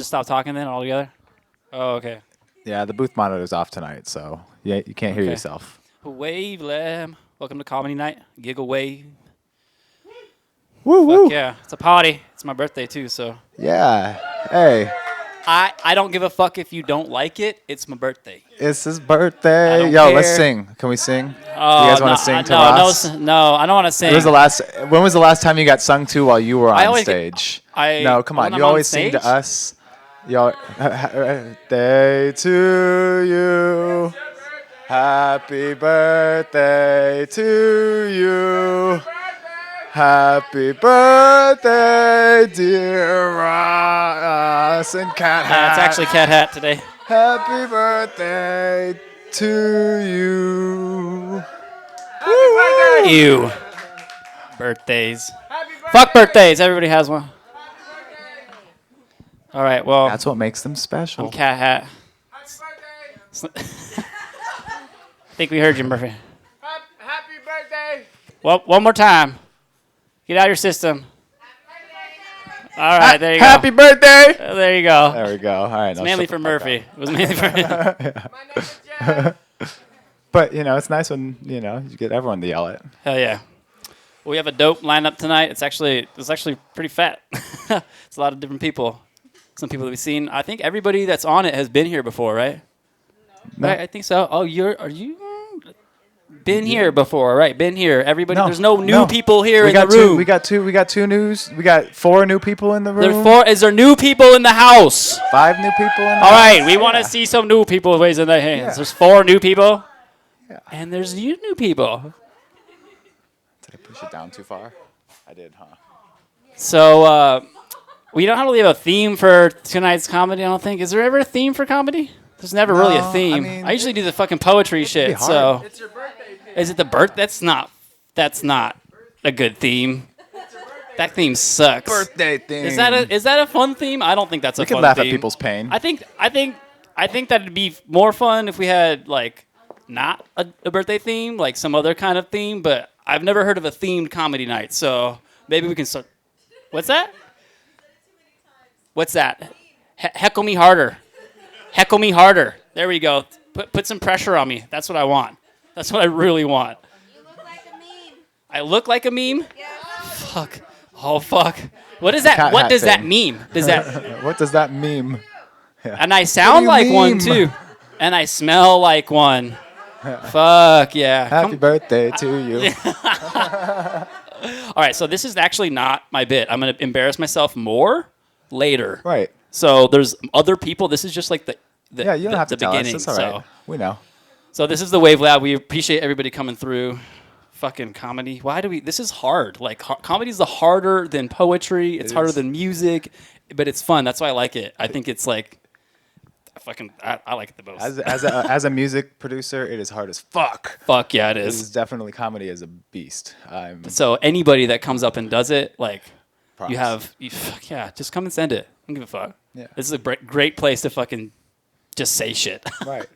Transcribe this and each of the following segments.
just stop talking then altogether? Oh, okay. Yeah, the booth monitor's off tonight, so yeah, you can't hear Okay. yourself. Wavelab. Welcome to Comedy Night. GiggleWave. Woo woo. Fuck yeah. It's a party. It's my birthday too, so. Yeah. Hey, I don't give a fuck if you don't like it. It's my birthday. it's his birthday. I don't Yo, let's care. sing. Can we sing? Oh, you guys want to sing to no, Ross? no, I don't want to sing. When was the last time you got sung to while you were on always stage? get- Come when on. I'm You on always sing to stage? us. Yo, birthday to you. Happy birthday to you. Happy birthday, dear Ross and CatHat. It's actually CatHat today. Happy birthday to you. Ew. Birthdays. Fuck birthdays. Everybody has one. All right, well, That's what makes them special. I'm CatHat. I think we heard you, Murphy. Happy birthday! Well, one more time. Get out of your system. All right, there you go. Happy birthday! There you go. There we go. All right. It's mainly for Murphy. It was mainly for him. My name is Jeff. But, it's nice when, you get everyone to yell it. Hell yeah. We have a dope lineup tonight. It's actually pretty fat. It's a lot of different people. Some people that we've seen. I think everybody that's on it has been here before, right? No. Right, I think so. Oh, are you been here before, right? Been here. Everybody. No. There's no new No. people here We in the got room. We got four new people in the room. Is there new people in the house? 5 new people in the All house. right, we want to see some new people raising their hands. Yeah. There's 4 new people. Yeah. And there's you new people. Did I push it down too far? I did, huh? So we don't really have a theme for tonight's comedy, I don't think. Is there ever a theme for comedy? There's never really a No, theme. I mean, I usually do the fucking poetry be shit. hard. So It's your birthday. is it the birth? That's not a good theme. That theme sucks. Birthday thing. Is that a fun theme? I don't think that's a We fun can laugh theme. at people's pain. I think that'd be more fun if we had like not a birthday theme, like some other kind of theme. But I've never heard of a themed comedy night, so maybe we can start. What's that? What's that? Heckle me harder. Heckle me harder. There we go. Put some pressure on me. That's what I want. That's what I really want. You look like a meme. I look like a meme? Yeah. Fuck. Oh fuck. What is that? CatHat What does that thing. mean? Does that? What does that meme? And I sound What do you like one meme? too. And I smell like one. Fuck yeah. Happy birthday to you. All right, so this is actually not my bit. I'm going to embarrass myself more later. Right. So there's other people. This is just like the Yeah, you don't have to the tell us. beginning. It's all right. We know. So this is the Wavelab. We appreciate everybody coming through. Fucking comedy. Why do we? This is hard. Like comedy is harder than poetry. It's harder is. than music, but it's fun. That's why I like it. I think it's like, I like it the most. As a music producer, it is hard as fuck. Fuck yeah, it This is. is definitely comedy as a beast. So anybody that comes up and does it, like, Props. fuck yeah, just come and send it. I don't give a fuck. Yeah. This is a great place to fucking just say shit. Right.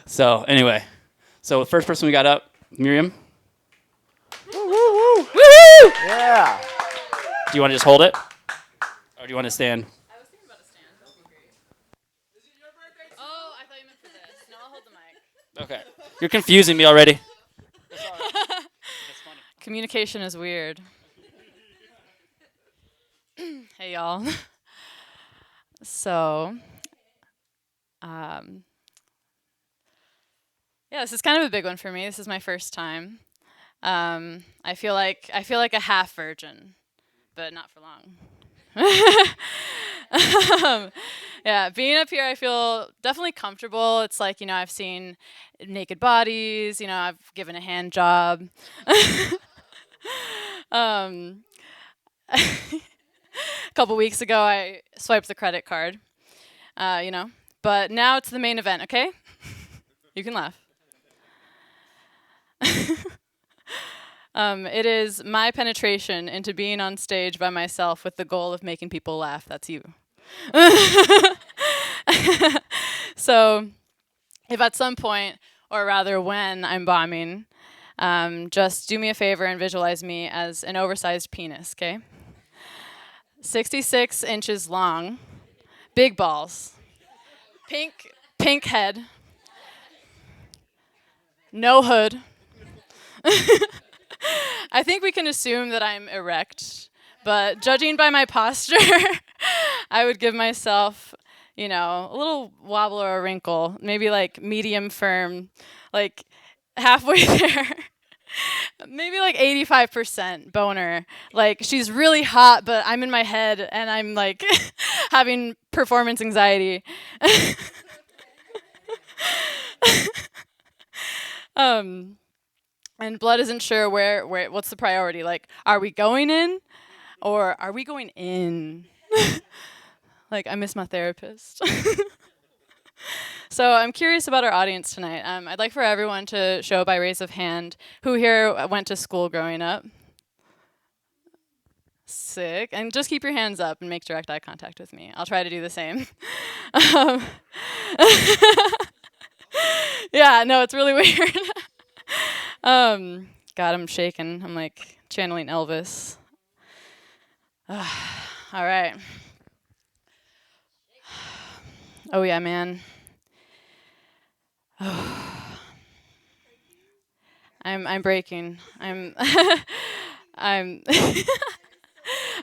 So anyway, so the first person we got up, Mirriam. Woo, woo, woo. Woo! Yeah. Do you want to just hold it, or do you want to stand? I was thinking about a stand. That would be great. Is it your birthday? Oh, I thought you meant for this. No, I'll hold the mic. Okay. You're confusing me already. Communication is weird. Hey, y'all. So, yeah, this is kind of a big one for me. This is my first time. I feel like a half virgin, but not for long. Yeah, being up here, I feel definitely comfortable. It's like, I've seen naked bodies, I've given a hand job. A couple weeks ago, I swiped the credit card, but now it's the main event, okay? You can laugh. It is my penetration into being on stage by myself with the goal of making people laugh. That's you. So if at some point, or rather when I'm bombing, just do me a favor and visualize me as an oversized penis, okay? 66 inches long, big balls, pink head, no hood. I think we can assume that I'm erect, but judging by my posture, I would give myself, you know, a little wobble or a wrinkle, maybe like medium firm, like halfway there. Maybe like 85% boner. Like she's really hot, but I'm in my head and I'm like having performance anxiety. And Blood isn't sure where what's the priority. Like, are we going in or are we going in? Like, I miss my therapist. So I'm curious about our audience tonight. I'd like for everyone to show by raise of hand who here went to school growing up. Sick. And just keep your hands up and make direct eye contact with me. I'll try to do the same. Yeah, no, it's really weird. God, I'm shaking. I'm like channeling Elvis. All right. Oh yeah, man. I'm breaking. I'm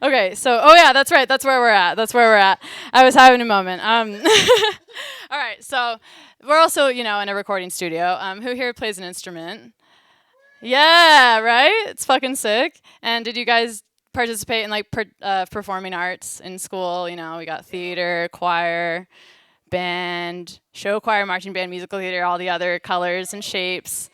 Okay, so oh yeah, that's right. That's where we're at. I was having a moment. All right, so we're also, you know, in a recording studio. Who here plays an instrument? Yeah, right? It's fucking sick. And did you guys participate in like performing arts in school? You know, we got theater, choir, band, show choir, marching band, musical theater, all the other colors and shapes.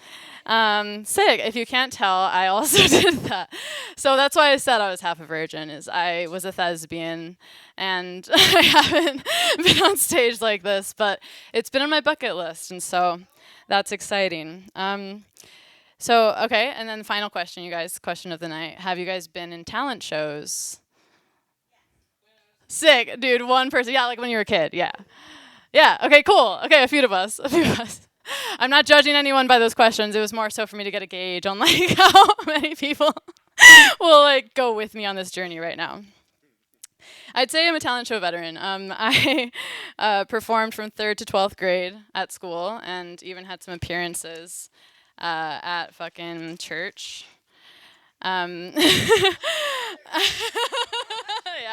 Sick. If you can't tell, I also did that. So that's why I said I was half a virgin, is I was a thespian, and I haven't been on stage like this, but it's been on my bucket list, and so that's exciting. So, okay, and then the final question, you guys, question of the night. Have you guys been in talent shows? Sick, dude, one person. Yeah, like when you were a kid, yeah. Yeah, okay, cool. Okay, a few of us. I'm not judging anyone by those questions. It was more so for me to get a gauge on like how many people will like go with me on this journey right now. I'd say I'm a talent show veteran. I performed from 3rd to 12th grade at school and even had some appearances at fucking church. Yeah,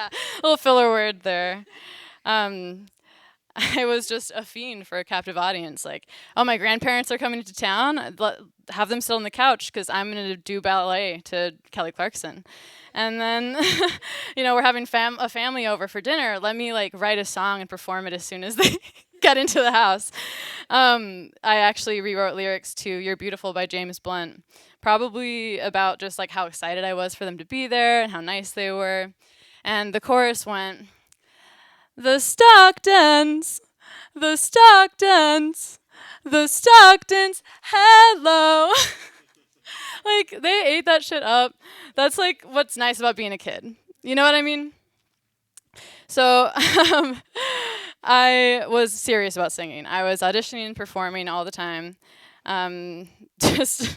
a little filler word there. I was just a fiend for a captive audience. Like, oh, my grandparents are coming to town. Have them sit on the couch because I'm going to do ballet to Kelly Clarkson. And then, you know, we're having a family over for dinner. Let me, like, write a song and perform it as soon as they get into the house. I actually rewrote lyrics to You're Beautiful by James Blunt, probably about just, like, how excited I was for them to be there and how nice they were. And the chorus went... The Stocktons, the Stocktons, the Stocktons, hello. Like, they ate that shit up. That's, like, what's nice about being a kid. You know what I mean? So, I was serious about singing. I was auditioning and performing all the time. My most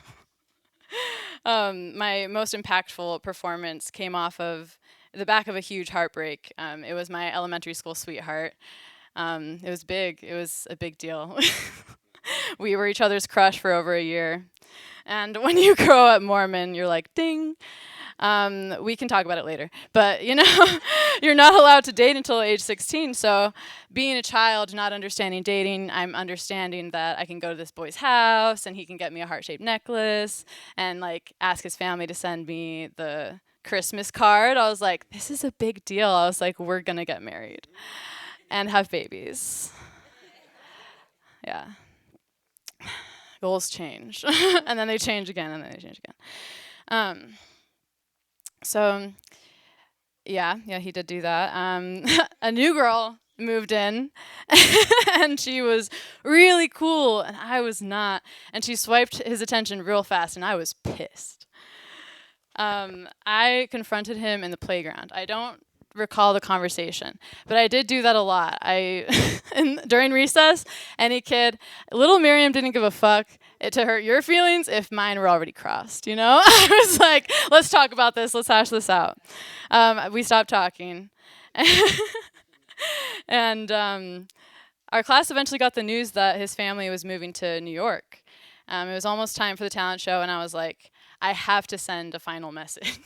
impactful performance came off of the back of a huge heartbreak. It was my elementary school sweetheart. It was big. It was a big deal. We were each other's crush for over a year. And when you grow up Mormon, you're like, ding. We can talk about it later. But, you know, you're not allowed to date until age 16. So being a child, not understanding dating, I'm understanding that I can go to this boy's house and he can get me a heart-shaped necklace and, like, ask his family to send me the Christmas card. I was like, this is a big deal. I was like, we're going to get married and have babies. Yeah. Goals change. And then they change again, and then they change again. So, yeah, he did do that. A new girl moved in, and she was really cool, and I was not. And she swiped his attention real fast, and I was pissed. I confronted him in the playground. I don't recall the conversation, but I did do that a lot. During recess, any kid, little Mirriam didn't give a fuck to hurt your feelings if mine were already crossed, you know? I was like, let's talk about this, let's hash this out. We stopped talking. And our class eventually got the news that his family was moving to New York. It was almost time for the talent show, and I was like, I have to send a final message.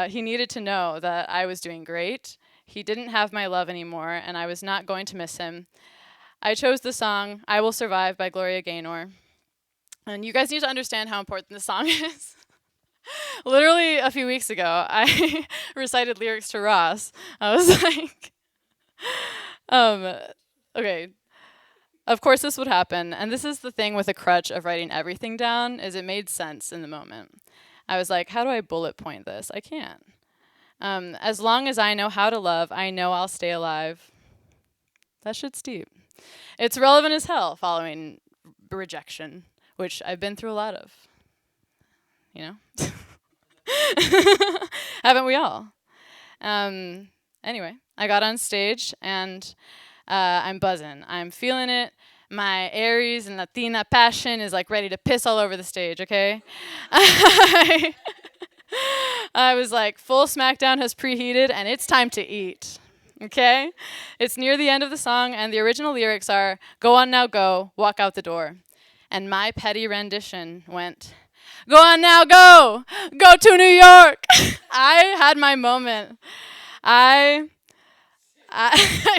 He needed to know that I was doing great. He didn't have my love anymore, and I was not going to miss him. I chose the song "I Will Survive" by Gloria Gaynor. And you guys need to understand how important this song is. Literally a few weeks ago, I recited lyrics to Ross. I was like, okay, of course this would happen. And this is the thing with a crutch of writing everything down, is it made sense in the moment. I was like, how do I bullet point this? I can't. As long as I know how to love, I know I'll stay alive. That shit's deep. It's relevant as hell following rejection, which I've been through a lot of. You know? Haven't we all? Anyway, I got on stage and I'm buzzing. I'm feeling it. My Aries and Latina passion is like ready to piss all over the stage, okay? I was like, full Smackdown has preheated and it's time to eat, okay? It's near the end of the song and the original lyrics are, "Go on now, go, walk out the door." And my petty rendition went, "Go on now, go to New York." I had my moment. I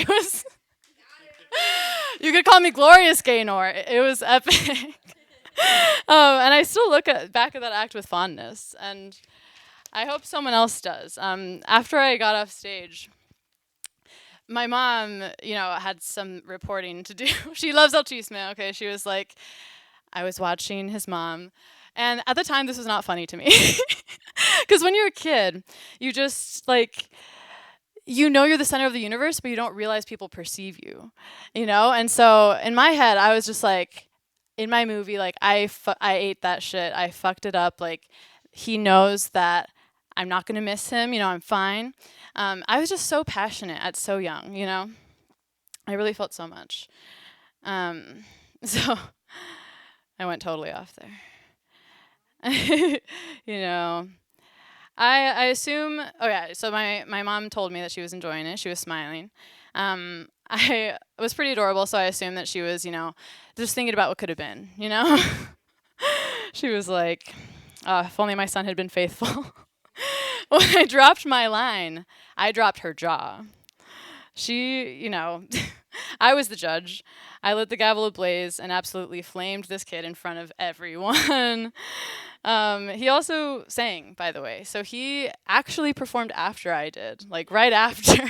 was, you could call me Glorious Gaynor. It was epic. And I still look back at that act with fondness, and I hope someone else does. After I got off stage, my mom, had some reporting to do. She loves El Chisme, okay? She was like, I was watching his mom. And at the time, this was not funny to me. Because when you're a kid, you just, you're the center of the universe, but you don't realize people perceive you, And so in my head, I was just like, in my movie, I ate that shit. I fucked it up. He knows that I'm not going to miss him. I'm fine. I was just so passionate at so young, I really felt so much. So I went totally off there. I assume, so my mom told me that she was enjoying it. She was smiling. I was pretty adorable, so I assumed that she was, just thinking about what could have been, She was like, if only my son had been faithful. When I dropped my line, I dropped her jaw. She, I was the judge. I lit the gavel ablaze and absolutely flamed this kid in front of everyone. He also sang, by the way. So he actually performed after I did, right after.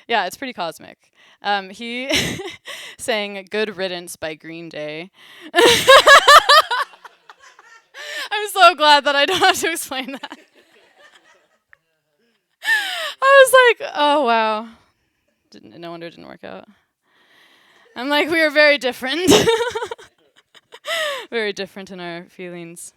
It's pretty cosmic. He sang "Good Riddance" by Green Day. I'm so glad that I don't have to explain that. I was like, oh, wow. No wonder it didn't work out. I'm like, we are very different. Very different in our feelings.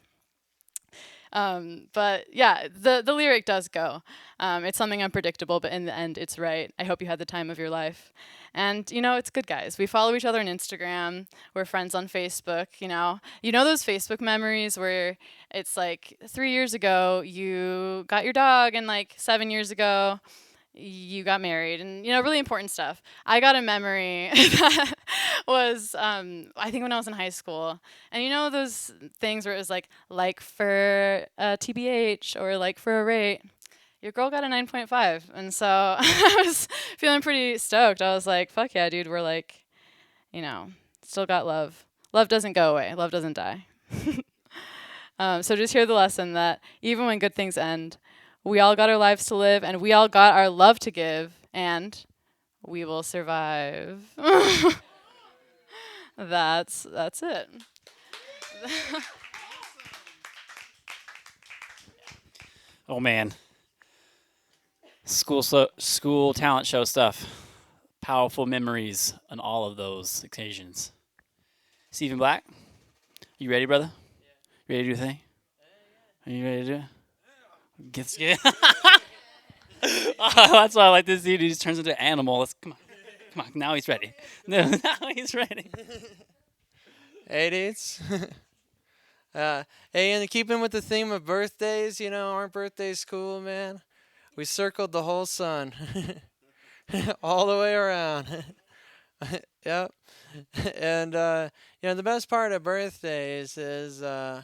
But yeah, the lyric does go. It's something unpredictable, but in the end, it's right. I hope you had the time of your life. And, it's good, guys. We follow each other on Instagram. We're friends on Facebook, You know those Facebook memories where it's 3 years ago, you got your dog, and 7 years ago, you got married, and, really important stuff. I got a memory that was, I think when I was in high school. And those things where it was like for a TBH or for a rate. Your girl got a 9.5. And so I was feeling pretty stoked. I was like, fuck yeah, dude. We're still got love. Love doesn't go away. Love doesn't die. So just hear the lesson that even when good things end, we all got our lives to live, and we all got our love to give, and we will survive. That's it. Oh man, school talent show stuff. Powerful memories on all of those occasions. Stephen Black, you ready, brother? Yeah. Ready to do the thing? Are you ready to do it? Gets yeah. Oh, that's why I like this dude. He just turns into an animal. Come on. Now he's ready. No, now he's ready. Hey, dudes. Hey, and keeping with the theme of birthdays, aren't birthdays cool, man? We circled the whole sun. All the way around. Yep. And, the best part of birthdays is, I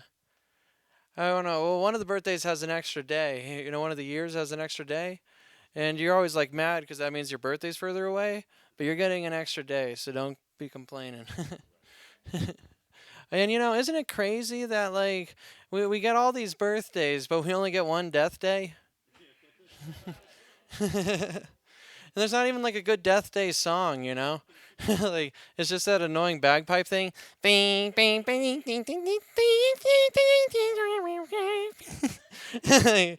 don't know, well, one of the birthdays has an extra day. One of the years has an extra day. And you're always, like, mad because that means your birthday's further away. But you're getting an extra day, so don't be complaining. And, isn't it crazy that, like, we get all these birthdays, but we only get one death day? And there's not even, like, a good death day song, Like, it's just that annoying bagpipe thing. Bing, bing, bing, ding, ding, ding, ding, ding, ding.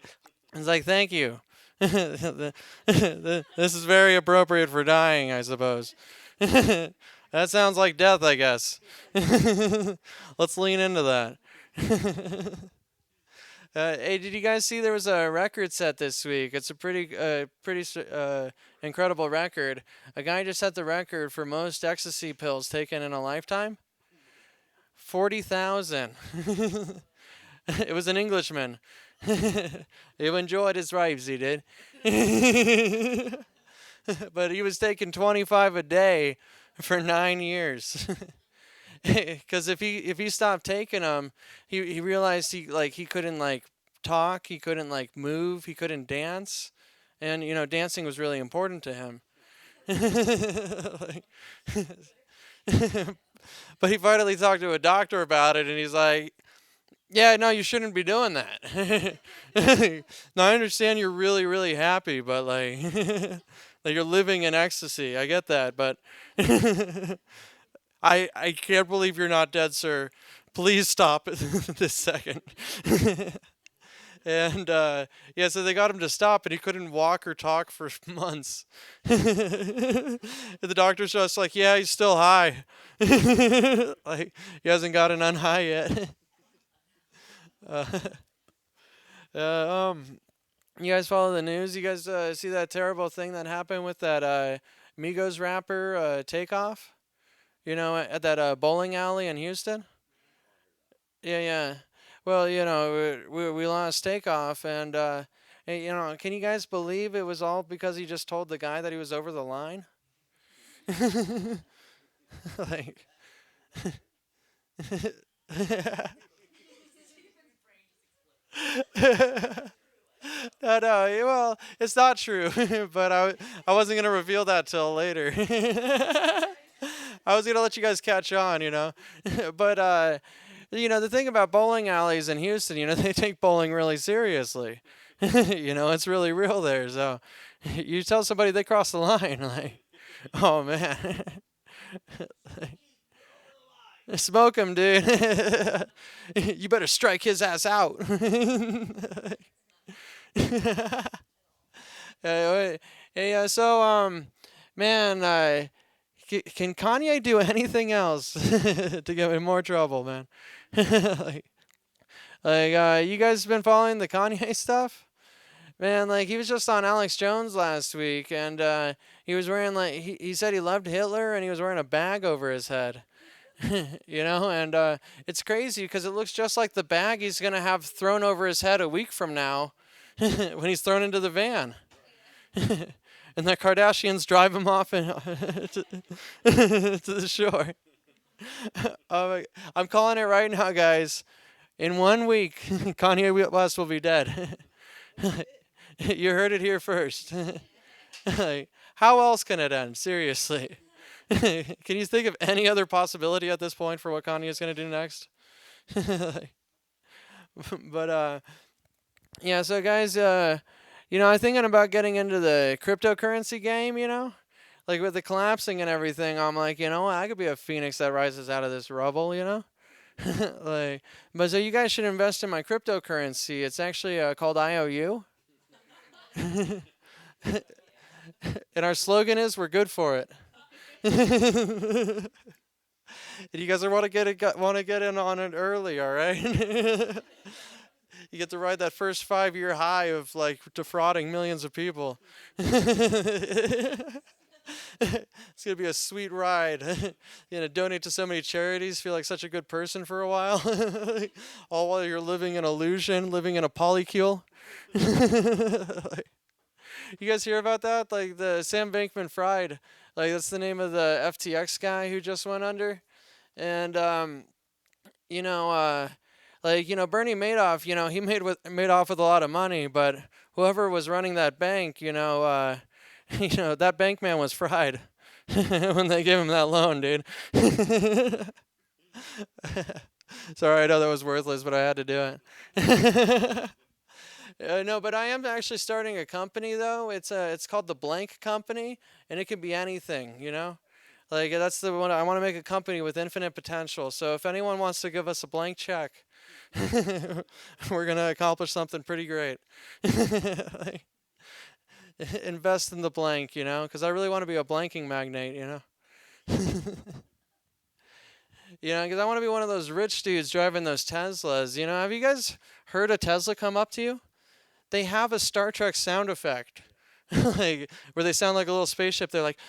It's like, thank you. This is very appropriate for dying, I suppose. That sounds like death, I guess. Let's lean into that. Hey, did you guys see there was a record set this week? It's a pretty incredible record. A guy just set the record for most ecstasy pills taken in a lifetime. 40,000. It was an Englishman. He enjoyed his raves, he did. But he was taking 25 a day for 9 years. Because if he stopped taking them, he realized he couldn't talk, he couldn't move, he couldn't dance, and dancing was really important to him. But he finally talked to a doctor about it, and he's like, "Yeah, no, you shouldn't be doing that." Now I understand you're really, really happy, but that you're living in ecstasy. I get that, but. I can't believe you're not dead, sir. Please stop this second. And, so they got him to stop, and he couldn't walk or talk for months. And the doctor's just like, yeah, he's still high. Like, he hasn't gotten unhigh yet. You guys follow the news? You guys see that terrible thing that happened with that Migos rapper, Takeoff? At that bowling alley in Houston? Yeah. Well, we lost Takeoff, and, can you guys believe it was all because he just told the guy that he was over the line? Like... No, well, it's not true, but I wasn't going to reveal that till later. I was going to let you guys catch on, But, the thing about bowling alleys in Houston, they take bowling really seriously. It's really real there. So you tell somebody they cross the line, like, oh, man. Smoke him, dude. You better strike his ass out. Man, can Kanye do anything else to get in more trouble, man? You guys been following the Kanye stuff? Man, he was just on Alex Jones last week, and he was wearing, he said he loved Hitler, and he was wearing a bag over his head. And it's crazy because it looks just like the bag he's going to have thrown over his head a week from now when he's thrown into the van. And the Kardashians drive him off to the shore. I'm calling it right now, guys. In 1 week, Kanye West will be dead. You heard it here first. How else can it end? Seriously. Can you think of any other possibility at this point for what Kanye is going to do next? But, so guys, I'm thinking about getting into the cryptocurrency game, with the collapsing and everything. I'm like, I could be a phoenix that rises out of this rubble, But so you guys should invest in my cryptocurrency. It's actually called IOU. And our slogan is, we're good for it. You guys want to get in on it early, all right? You get to ride that first 5-year high of like defrauding millions of people. It's gonna be a sweet ride. You're gonna donate to so many charities, feel like such a good person for a while, all while you're living in illusion, living in a polycule. Like, you guys hear about that? Like the Sam Bankman-Fried, like that's the name of the FTX guy who just went under, and you know, like Bernie Madoff, he made off with a lot of money, but whoever was running that bank, that bank man was fried when they gave him that loan, dude. Sorry, I know that was worthless, but I had to do it. No, but I am actually starting a company though. It's called the Blank Company, and it can be anything, Like that's the one I want to make a company with infinite potential. So if anyone wants to give us a blank check, we're gonna accomplish something pretty great. Like, invest in the blank, because I really want to be a blanking magnate, because I want to be one of those rich dudes driving those Teslas. Have you guys heard a Tesla come up to you? They have a Star Trek sound effect, like where they sound like a little spaceship. They're like,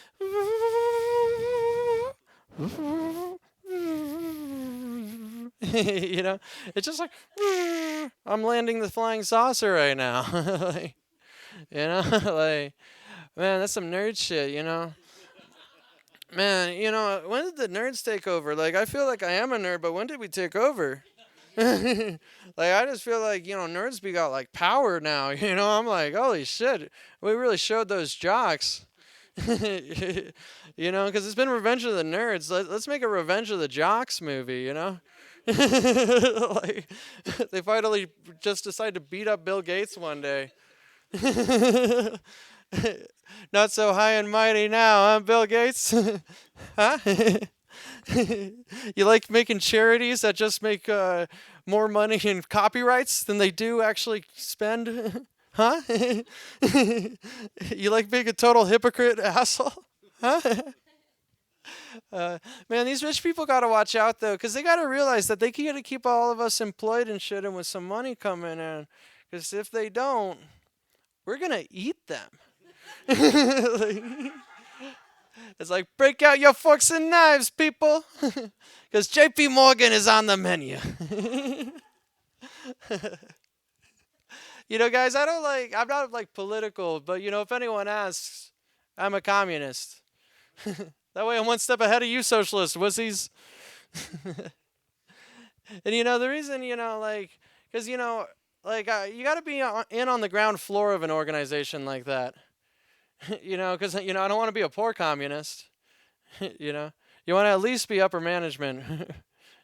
it's just like, I'm landing the flying saucer right now. Like, like, man, that's some nerd shit, Man, when did the nerds take over? Like, I feel like I am a nerd, but when did we take over? Like, I just feel like, nerds got, like, power now, I'm like, holy shit, we really showed those jocks. Because it's been Revenge of the Nerds. Let's make a Revenge of the Jocks movie, Like, they finally just decide to beat up Bill Gates one day. Not so high and mighty now, huh, Bill Gates? Huh? You like making charities that just make more money in copyrights than they do actually spend? Huh? You like being a total hypocrite asshole? Huh? Man, these rich people got to watch out, though, because they got to realize that they got to keep all of us employed and shit and with some money coming in. Because if they don't, we're going to eat them. It's like, break out your forks and knives, people. Because JP Morgan is on the menu. Guys, I'm not like political, but if anyone asks, I'm a communist. That way I'm one step ahead of you socialist wussies. And the reason, because, you got to be in on the ground floor of an organization like that. Because, I don't want to be a poor communist. You want to at least be upper management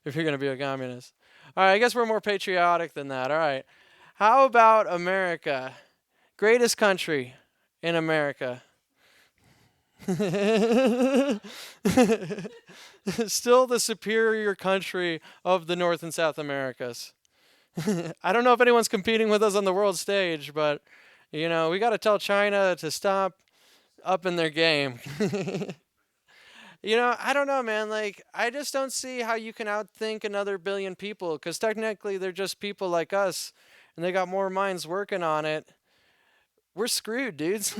if you're going to be a communist. All right, I guess we're more patriotic than that. All right. How about America? Greatest country in America. Still the superior country of the North and South Americas. I don't know if anyone's competing with us on the world stage, but, we got to tell China to stop upping their game. I don't know, man. Like, I just don't see how you can outthink another billion people, because technically they're just people like us, and they got more minds working on it. We're screwed, dudes.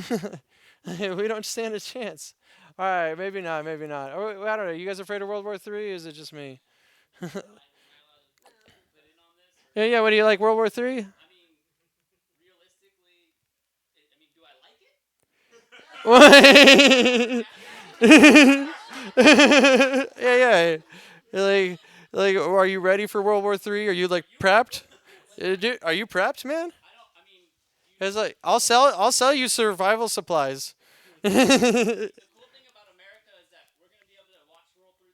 We don't stand a chance. All right, maybe not. Or, I don't know. You guys afraid of World War III, or is it just me? Yeah, what do you like, World War III? Realistically, do I like it? Yeah. Like, are you ready for World War III? Are you like prepped? Dude, are you prepped, man? It's like I'll sell you survival supplies. The cool thing about America is that we're gonna be able to watch World War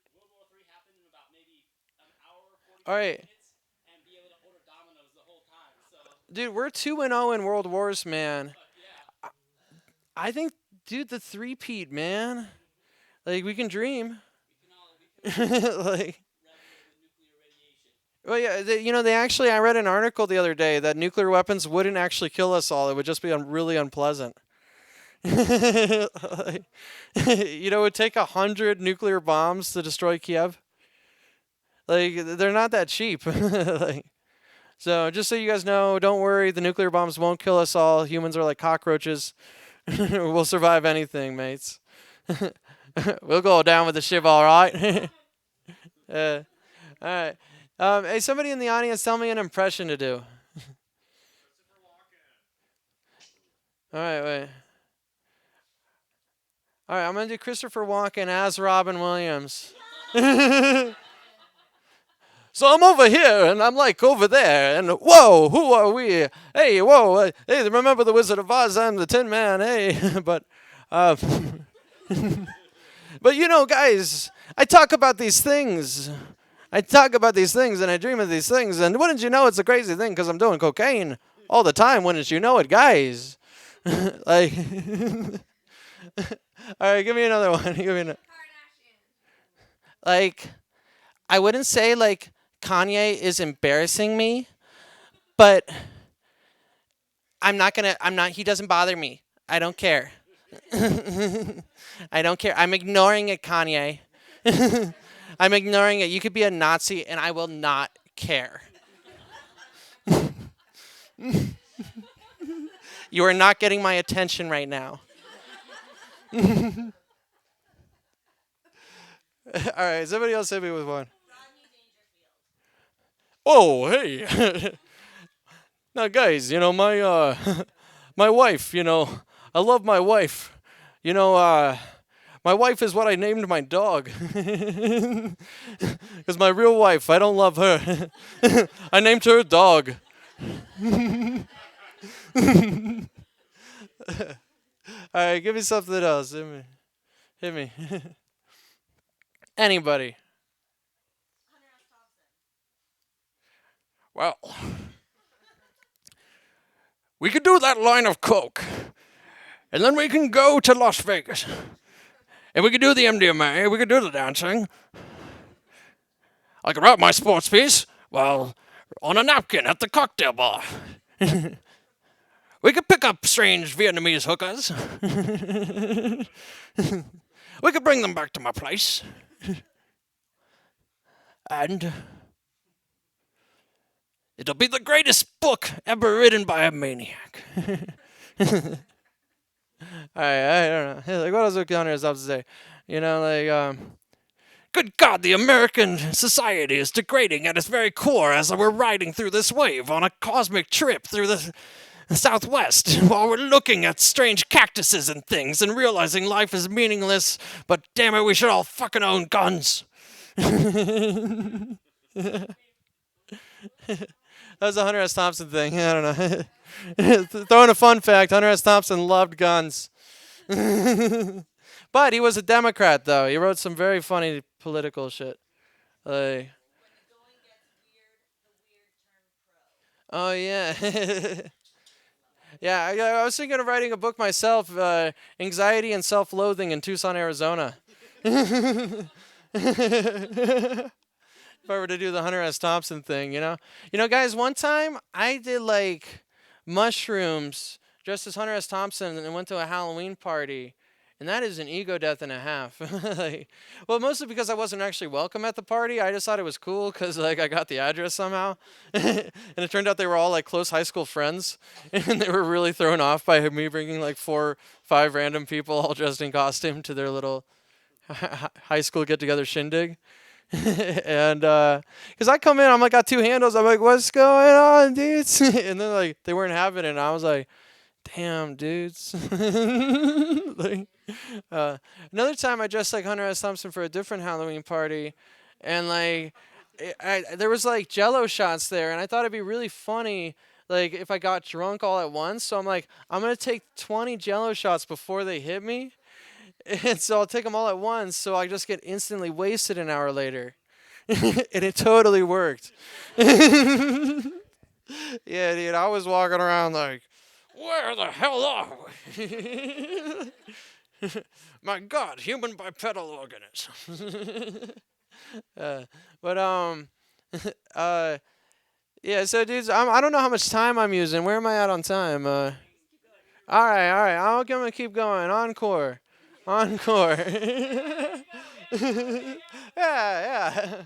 III happen in about maybe an hour, 40 All right. minutes, and be able to order Domino's the whole time. So, Dude, we're 2-0 in World Wars, man. yeah. I think, dude, the three-peat, man. Like, we can dream. Like, well, yeah, they actually, I read an article the other day that nuclear weapons wouldn't actually kill us all. It would just be really unpleasant. Like, it would take 100 nuclear bombs to destroy Kiev. Like, they're not that cheap. Like, so just so you guys know, don't worry. The nuclear bombs won't kill us all. Humans are like cockroaches. We'll survive anything, mates. We'll go down with the ship, all right. All right. Hey, somebody in the audience, tell me an impression to do. All right, wait. All right, I'm going to do Christopher Walken as Robin Williams. So I'm over here, and I'm like over there, and whoa, who are we? Hey, whoa, hey, remember the Wizard of Oz? I'm the Tin Man, hey. But you know, guys, I talk about these things. I talk about these things, and I dream of these things, and wouldn't you know it's a crazy thing because I'm doing cocaine all the time, wouldn't you know it, guys? Like, all right, give me another one. Give me another. Like, I wouldn't say, like, Kanye is embarrassing me, but he doesn't bother me. I don't care. I don't care. I'm ignoring it, Kanye. I'm ignoring it. You could be a Nazi and I will not care. You are not getting my attention right now. All right, somebody else hit me with one. Oh, hey. Now, guys, you know, my wife, you know, I love my wife. You know, my wife is what I named my dog. Because my real wife, I don't love her. I named her Dog. All right, give me something else. Hit me. Anybody. Well, we could do that line of coke, and then we can go to Las Vegas, and we could do the MDMA, we could do the dancing. I could write my sports piece, well, on a napkin at the cocktail bar. We could pick up strange Vietnamese hookers. We could bring them back to my place. And it'll be the greatest book ever written by a maniac. All right, I don't know. Hey, like, what else was Keanu Reeves to say? You know, like, good God, the American society is degrading at its very core as we're riding through this wave on a cosmic trip through the Southwest while we're looking at strange cactuses and things and realizing life is meaningless, but damn it, we should all fucking own guns. That was a Hunter S. Thompson thing. I don't know. Throwing a fun fact, Hunter S. Thompson loved guns. But he was a Democrat, though. He wrote some very funny political shit. Like, oh, yeah. Yeah, I was thinking of writing a book myself, Anxiety and Self-Loathing in Tucson, Arizona. If I were to do the Hunter S. Thompson thing, you know? You know, guys, one time I did, like, mushrooms dressed as Hunter S. Thompson and went to a Halloween party. And that is an ego death and a half. Like, well, mostly because I wasn't actually welcome at the party. I just thought it was cool because, like, I got the address somehow. And it turned out they were all, like, close high school friends. And they were really thrown off by me bringing, like, 4 or 5 random people all dressed in costume to their little high school get-together shindig. And because I come in, I'm like, got 2 handles. I'm like, what's going on, dudes? And then, like, they weren't having it. And I was like, damn, dudes. Like, another time I dressed like Hunter S. Thompson for a different Halloween party. And, like, there was, like, Jello shots there. And I thought it'd be really funny, like, if I got drunk all at once. So I'm like, I'm going to take 20 Jello shots before they hit me. And so I'll take them all at once, so I just get instantly wasted an hour later. And it totally worked. Yeah, dude, I was walking around like, where the hell are we? My God, human bipedal organism. Yeah, so dudes, I don't know how much time I'm using. Where am I at on time? All right, I'm gonna keep going. Encore. Yeah.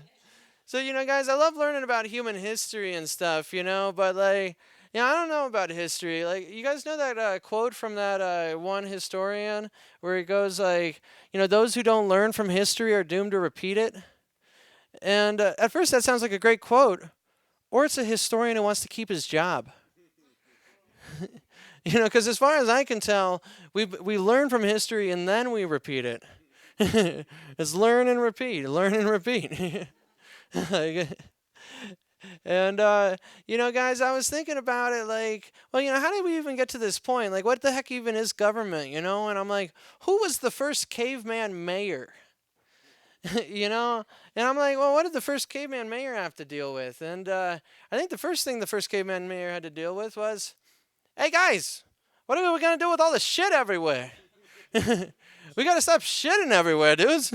So, guys, I love learning about human history and stuff, but, like, I don't know about history. Like, you guys know that quote from that one historian where he goes, like, those who don't learn from history are doomed to repeat it? And at first that sounds like a great quote, or it's a historian who wants to keep his job. Because as far as I can tell, we learn from history and then we repeat it. It's learn and repeat, learn and repeat. And, guys, I was thinking about it like, well, how did we even get to this point? Like, what the heck even is government, And I'm like, who was the first caveman mayor? And I'm like, well, what did the first caveman mayor have to deal with? And I think the first thing the first caveman mayor had to deal with was, hey, guys, what are we going to do with all the shit everywhere? We got to stop shitting everywhere, dudes.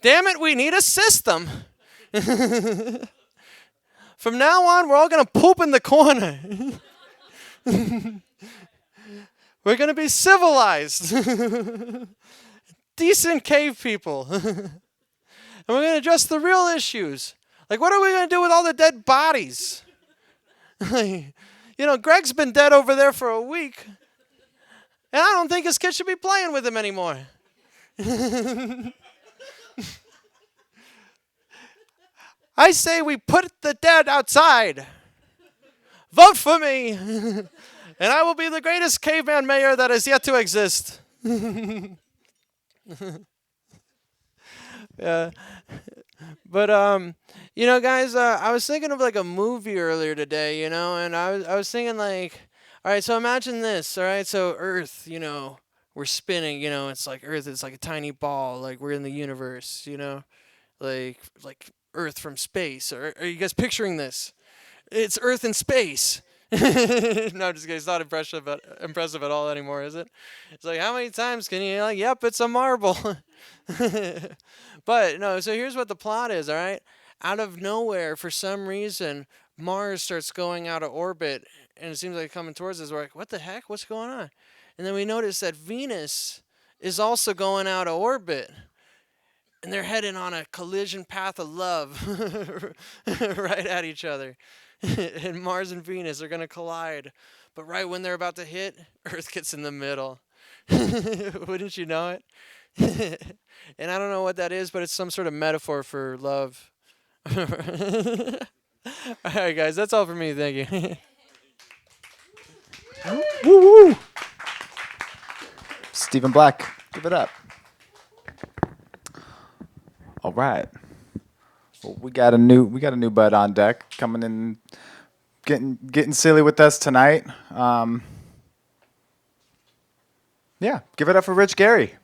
Damn it, we need a system. From now on, we're all going to poop in the corner. We're going to be civilized. Decent cave people. And we're going to address the real issues. Like, what are we going to do with all the dead bodies? Greg's been dead over there for a week. And I don't think his kid should be playing with him anymore. I say we put the dead outside. Vote for me. And I will be the greatest caveman mayor that has yet to exist. Yeah. But guys, I was thinking of like a movie earlier today, and I was thinking like, all right, so imagine this, all right, so Earth, we're spinning, it's like Earth is like a tiny ball, like we're in the universe, like Earth from space. Or are you guys picturing this? It's Earth in space. No, I'm just kidding. It's not impressive at all anymore, is it? It's like, how many times can you, like, yep, it's a marble. But, no, so here's what the plot is, all right? Out of nowhere, for some reason, Mars starts going out of orbit, and it seems like coming towards us. We're like, what the heck? What's going on? And then we notice that Venus is also going out of orbit. And they're heading on a collision path of love right at each other. And Mars and Venus are going to collide. But right when they're about to hit, Earth gets in the middle. Wouldn't you know it? And I don't know what that is, but it's some sort of metaphor for love. All right, guys, that's all for me. Thank you. Woo woo! Stephen Black, give it up. All right. Well, we got a new bud on deck coming in, getting silly with us tonight. Yeah, give it up for Rich Gary.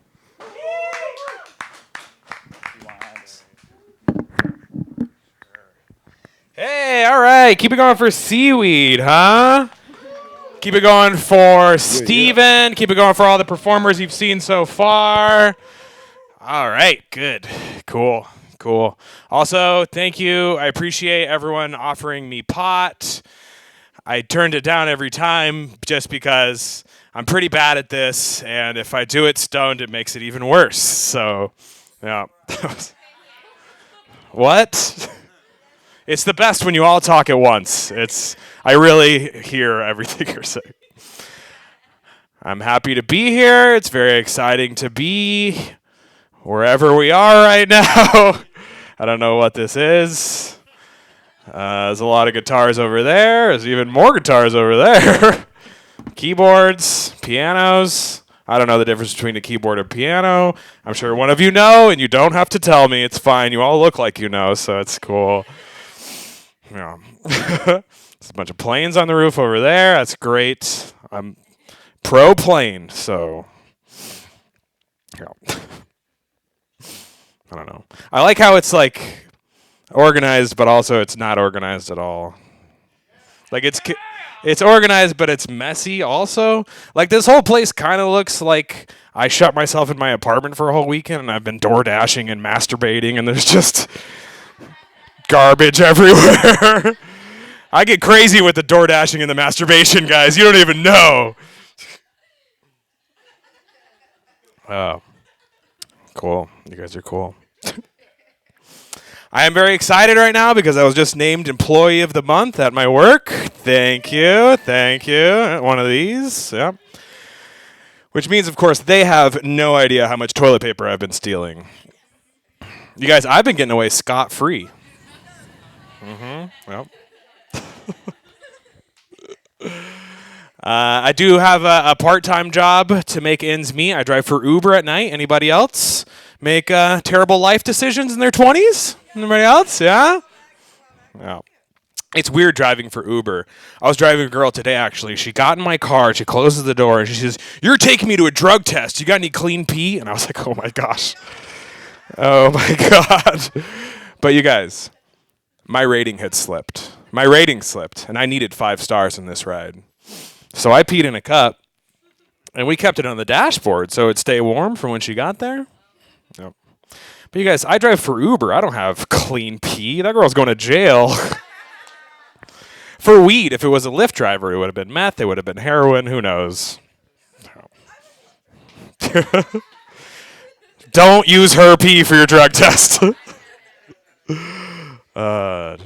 Hey, all right. Keep it going for SeeWeed, huh? Keep it going for Steven. Keep it going for all the performers you've seen so far. All right, good. Cool. Also, thank you. I appreciate everyone offering me pot. I turned it down every time just because I'm pretty bad at this, and if I do it stoned, it makes it even worse. So, yeah. What? It's the best when you all talk at once. I really hear everything you're saying. I'm happy to be here. It's very exciting to be wherever we are right now. I don't know what this is. There's a lot of guitars over there. There's even more guitars over there. Keyboards, pianos. I don't know the difference between a keyboard and piano. I'm sure one of you know, and you don't have to tell me. It's fine. You all look like you know, so it's cool. Yeah. There's a bunch of planes on the roof over there. That's great. I'm pro plane, so yeah. I don't know. I like how it's like organized, but also it's not organized at all. Like it's organized, but it's messy also. Like this whole place kind of looks like I shut myself in my apartment for a whole weekend and I've been door dashing and masturbating and there's just garbage everywhere. I get crazy with the door dashing and the masturbation, guys. You don't even know. Oh, cool. You guys are cool. I am very excited right now because I was just named Employee of the Month at my work. Thank you. One of these. Yeah. Which means, of course, they have no idea how much toilet paper I've been stealing. You guys, I've been getting away scot-free. Yep. I do have a part-time job to make ends meet. I drive for Uber at night. Anybody else make terrible life decisions in their 20s? Anybody else? Yeah? Yeah. It's weird driving for Uber. I was driving a girl today, actually. She got in my car. She closes the door, and she says, "You're taking me to a drug test. You got any clean pee?" And I was like, oh, my gosh. Oh, my God. But you guys, my rating had slipped. My rating slipped, and I needed 5 stars in this ride. So I peed in a cup, and we kept it on the dashboard so it'd stay warm for when she got there. Yep. But you guys, I drive for Uber. I don't have clean pee. That girl's going to jail. For weed, if it was a Lyft driver, it would have been meth. It would have been heroin. Who knows? Don't use her pee for your drug test. I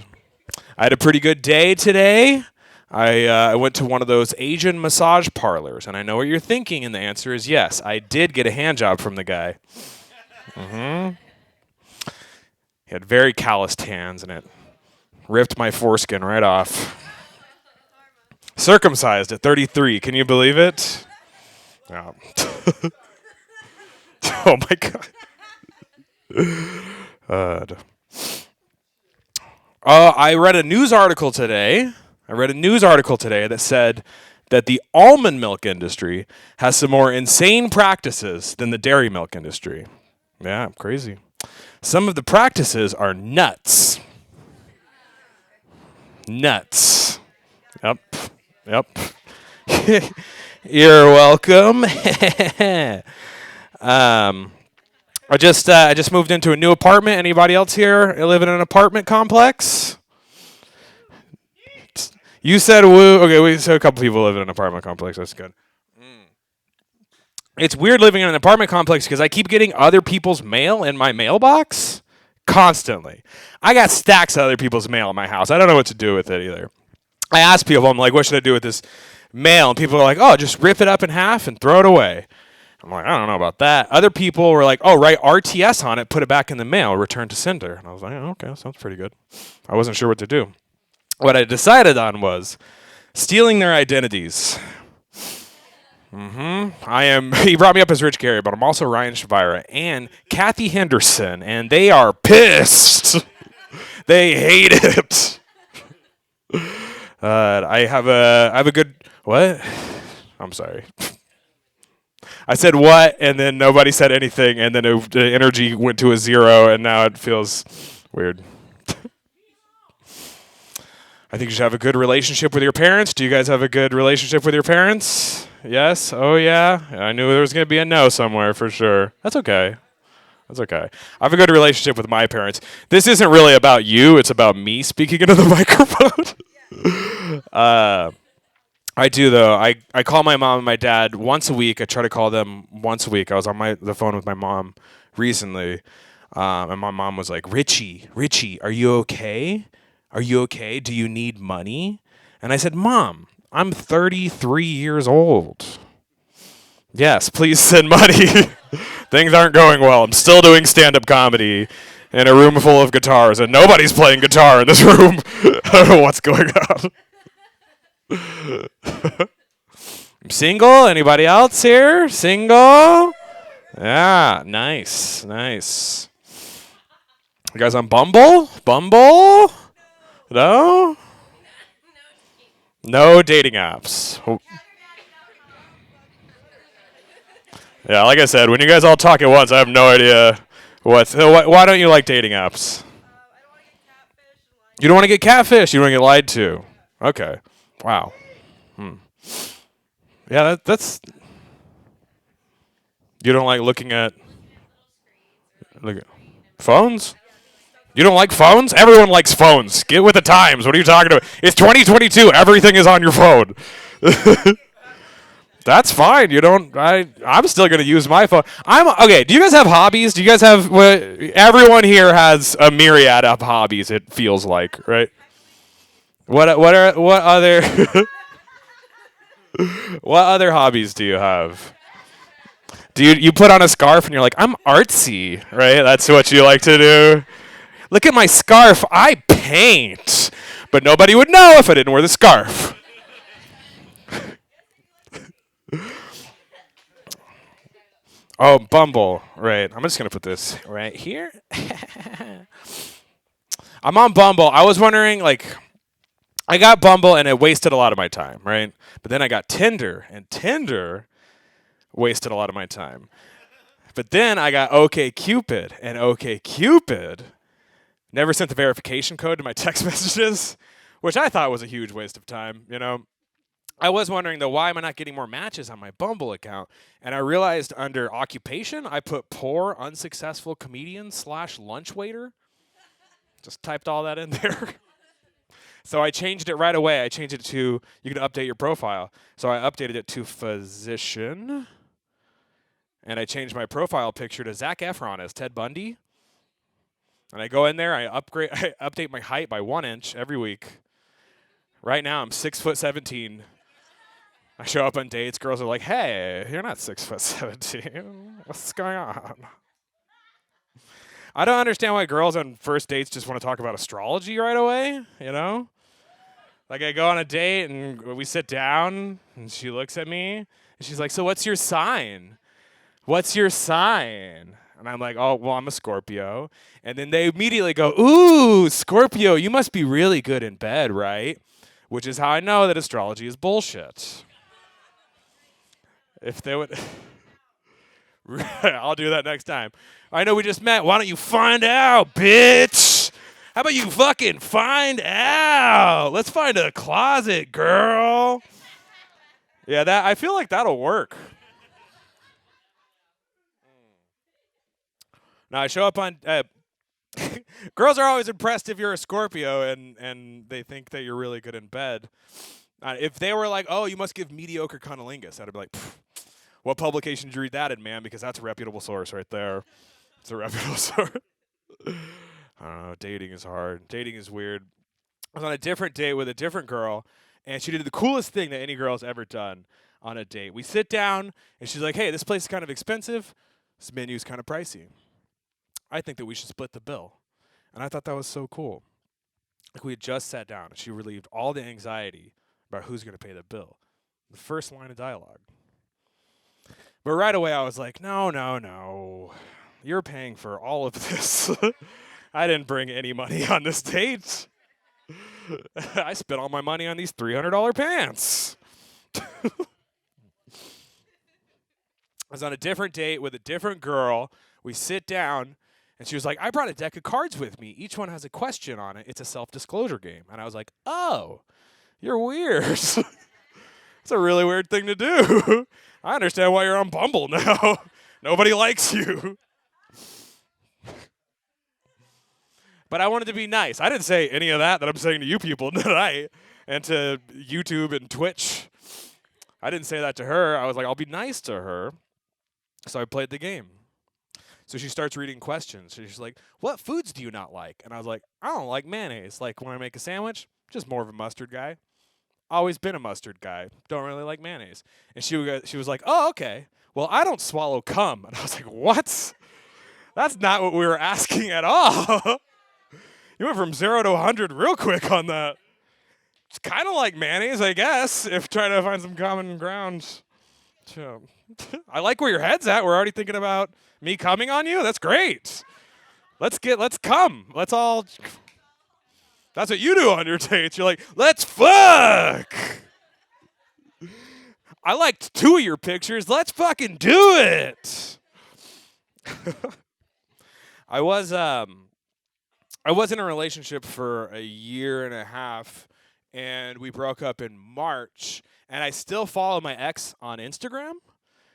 had a pretty good day today. I went to one of those Asian massage parlors, and I know what you're thinking, and the answer is yes. I did get a hand job from the guy. He had very calloused hands, and it ripped my foreskin right off. Circumcised at 33. Can you believe it? Oh, oh my God. I read a news article today. That said that the almond milk industry has some more insane practices than the dairy milk industry. Yeah, crazy. Some of the practices are nuts. Nuts. Yep. You're welcome. I just moved into a new apartment. Anybody else here live in an apartment complex? You said woo. Okay, so a couple people live in an apartment complex. That's good. It's weird living in an apartment complex because I keep getting other people's mail in my mailbox constantly. I got stacks of other people's mail in my house. I don't know what to do with it either. I ask people, I'm like, what should I do with this mail? And people are like, oh, just rip it up in half and throw it away. I'm like, I don't know about that. Other people were like, oh, write RTS on it, put it back in the mail, return to sender. And I was like, oh, okay, sounds pretty good. I wasn't sure what to do. What I decided on was stealing their identities. He brought me up as Rich Gary, but I'm also Ryan Shavira and Kathy Henderson, and they are pissed. They hate it. I have a good, what? I'm sorry. I said what, and then nobody said anything, and then the energy went to a 0, and now it feels weird. I think you should have a good relationship with your parents. Do you guys have a good relationship with your parents? Yes? Oh, yeah? I knew there was going to be a no somewhere for sure. That's okay. I have a good relationship with my parents. This isn't really about you. It's about me speaking into the microphone. I do, though. I call my mom and my dad once a week. I try to call them once a week. I was on the phone with my mom recently, and my mom was like, Richie, are you okay? Are you okay? Do you need money? And I said, Mom, I'm 33 years old. Yes, please send money. Things aren't going well. I'm still doing stand-up comedy in a room full of guitars, and nobody's playing guitar in this room. I don't know what's going on. I'm single. Anybody else here? Single? Yeah, nice. You guys on Bumble? No? No dating apps. Yeah, like I said, when you guys all talk at once, I have no idea why don't you like dating apps? You don't want to get catfished. You don't want to get lied to. Okay. Wow. Yeah, that's. You don't like looking at phones? You don't like phones? Everyone likes phones. Get with the times. What are you talking about? It's 2022. Everything is on your phone. That's fine. You don't. I'm still gonna use my phone. I'm okay. Do you guys have hobbies? Do you guys have? Everyone here has a myriad of hobbies. It feels like, right? What other what other hobbies do you have? Do you put on a scarf and you're like, I'm artsy, right? That's what you like to do. Look at my scarf. I paint, but nobody would know if I didn't wear the scarf. Oh, Bumble. Right. I'm just going to put this right here. I'm on Bumble. I was wondering, like, I got Bumble and it wasted a lot of my time, right? But then I got Tinder, and Tinder wasted a lot of my time. But then I got OkCupid, and OkCupid never sent the verification code to my text messages, which I thought was a huge waste of time, you know? I was wondering, though, why am I not getting more matches on my Bumble account? And I realized under occupation, I put poor, unsuccessful comedian / lunch waiter. Just typed all that in there. So I changed it right away. I changed it to, you can update your profile. So I updated it to physician. And I changed my profile picture to Zac Efron as Ted Bundy. And I go in there, I update my height by 1 inch every week. Right now, I'm 6'17". I show up on dates. Girls are like, "Hey, you're not 6'17". What's going on?" I don't understand why girls on first dates just want to talk about astrology right away. You know, like I go on a date and we sit down, and she looks at me and she's like, "So what's your sign? What's your sign?" And I'm like, "Oh, well, I'm a Scorpio." And then they immediately go, "Ooh, Scorpio, you must be really good in bed, right?" Which is how I know that astrology is bullshit. If they would, I'll do that next time. I know we just met. Why don't you find out, bitch? How about you fucking find out? Let's find a closet, girl. Yeah, I feel like that'll work. Now I show up on. Girls are always impressed if you're a Scorpio and they think that you're really good in bed. If they were like, "Oh, you must give mediocre cunnilingus," I'd be like, "What publication did you read that in, man? Because that's a reputable source right there. It's a reputable source." I don't know. Dating is hard. Dating is weird. I was on a different date with a different girl, and she did the coolest thing that any girl's ever done on a date. We sit down, and she's like, "Hey, this place is kind of expensive. This menu's kind of pricey. I think that we should split the bill." And I thought that was so cool. Like, we had just sat down, and she relieved all the anxiety about who's going to pay the bill. The first line of dialogue. But right away, I was like, no. You're paying for all of this. I didn't bring any money on this date. I spent all my money on these $300 pants. I was on a different date with a different girl. We sit down, and she was like, "I brought a deck of cards with me. Each one has a question on it. It's a self-disclosure game." And I was like, "Oh, you're weird." It's a really weird thing to do. I understand why you're on Bumble now. Nobody likes you. But I wanted to be nice. I didn't say any of that I'm saying to you people tonight and to YouTube and Twitch. I didn't say that to her. I was like, I'll be nice to her. So I played the game. So she starts reading questions. So she's like, "What foods do you not like?" And I was like, "I don't like mayonnaise. Like when I make a sandwich, just more of a mustard guy. Always been a mustard guy. Don't really like mayonnaise." And she was like, "Oh, okay. Well, I don't swallow cum." And I was like, "What? That's not what we were asking at all." You went from 0 to 100 real quick on that. It's kind of like mayonnaise, I guess, if trying to find some common ground. So, I like where your head's at. We're already thinking about me coming on you. That's great. Let's come. Let's all. That's what you do on your dates. You're like, "Let's fuck." I liked 2 of your pictures. Let's fucking do it. I was in a relationship for a year and a half, and we broke up in March. And I still follow my ex on Instagram,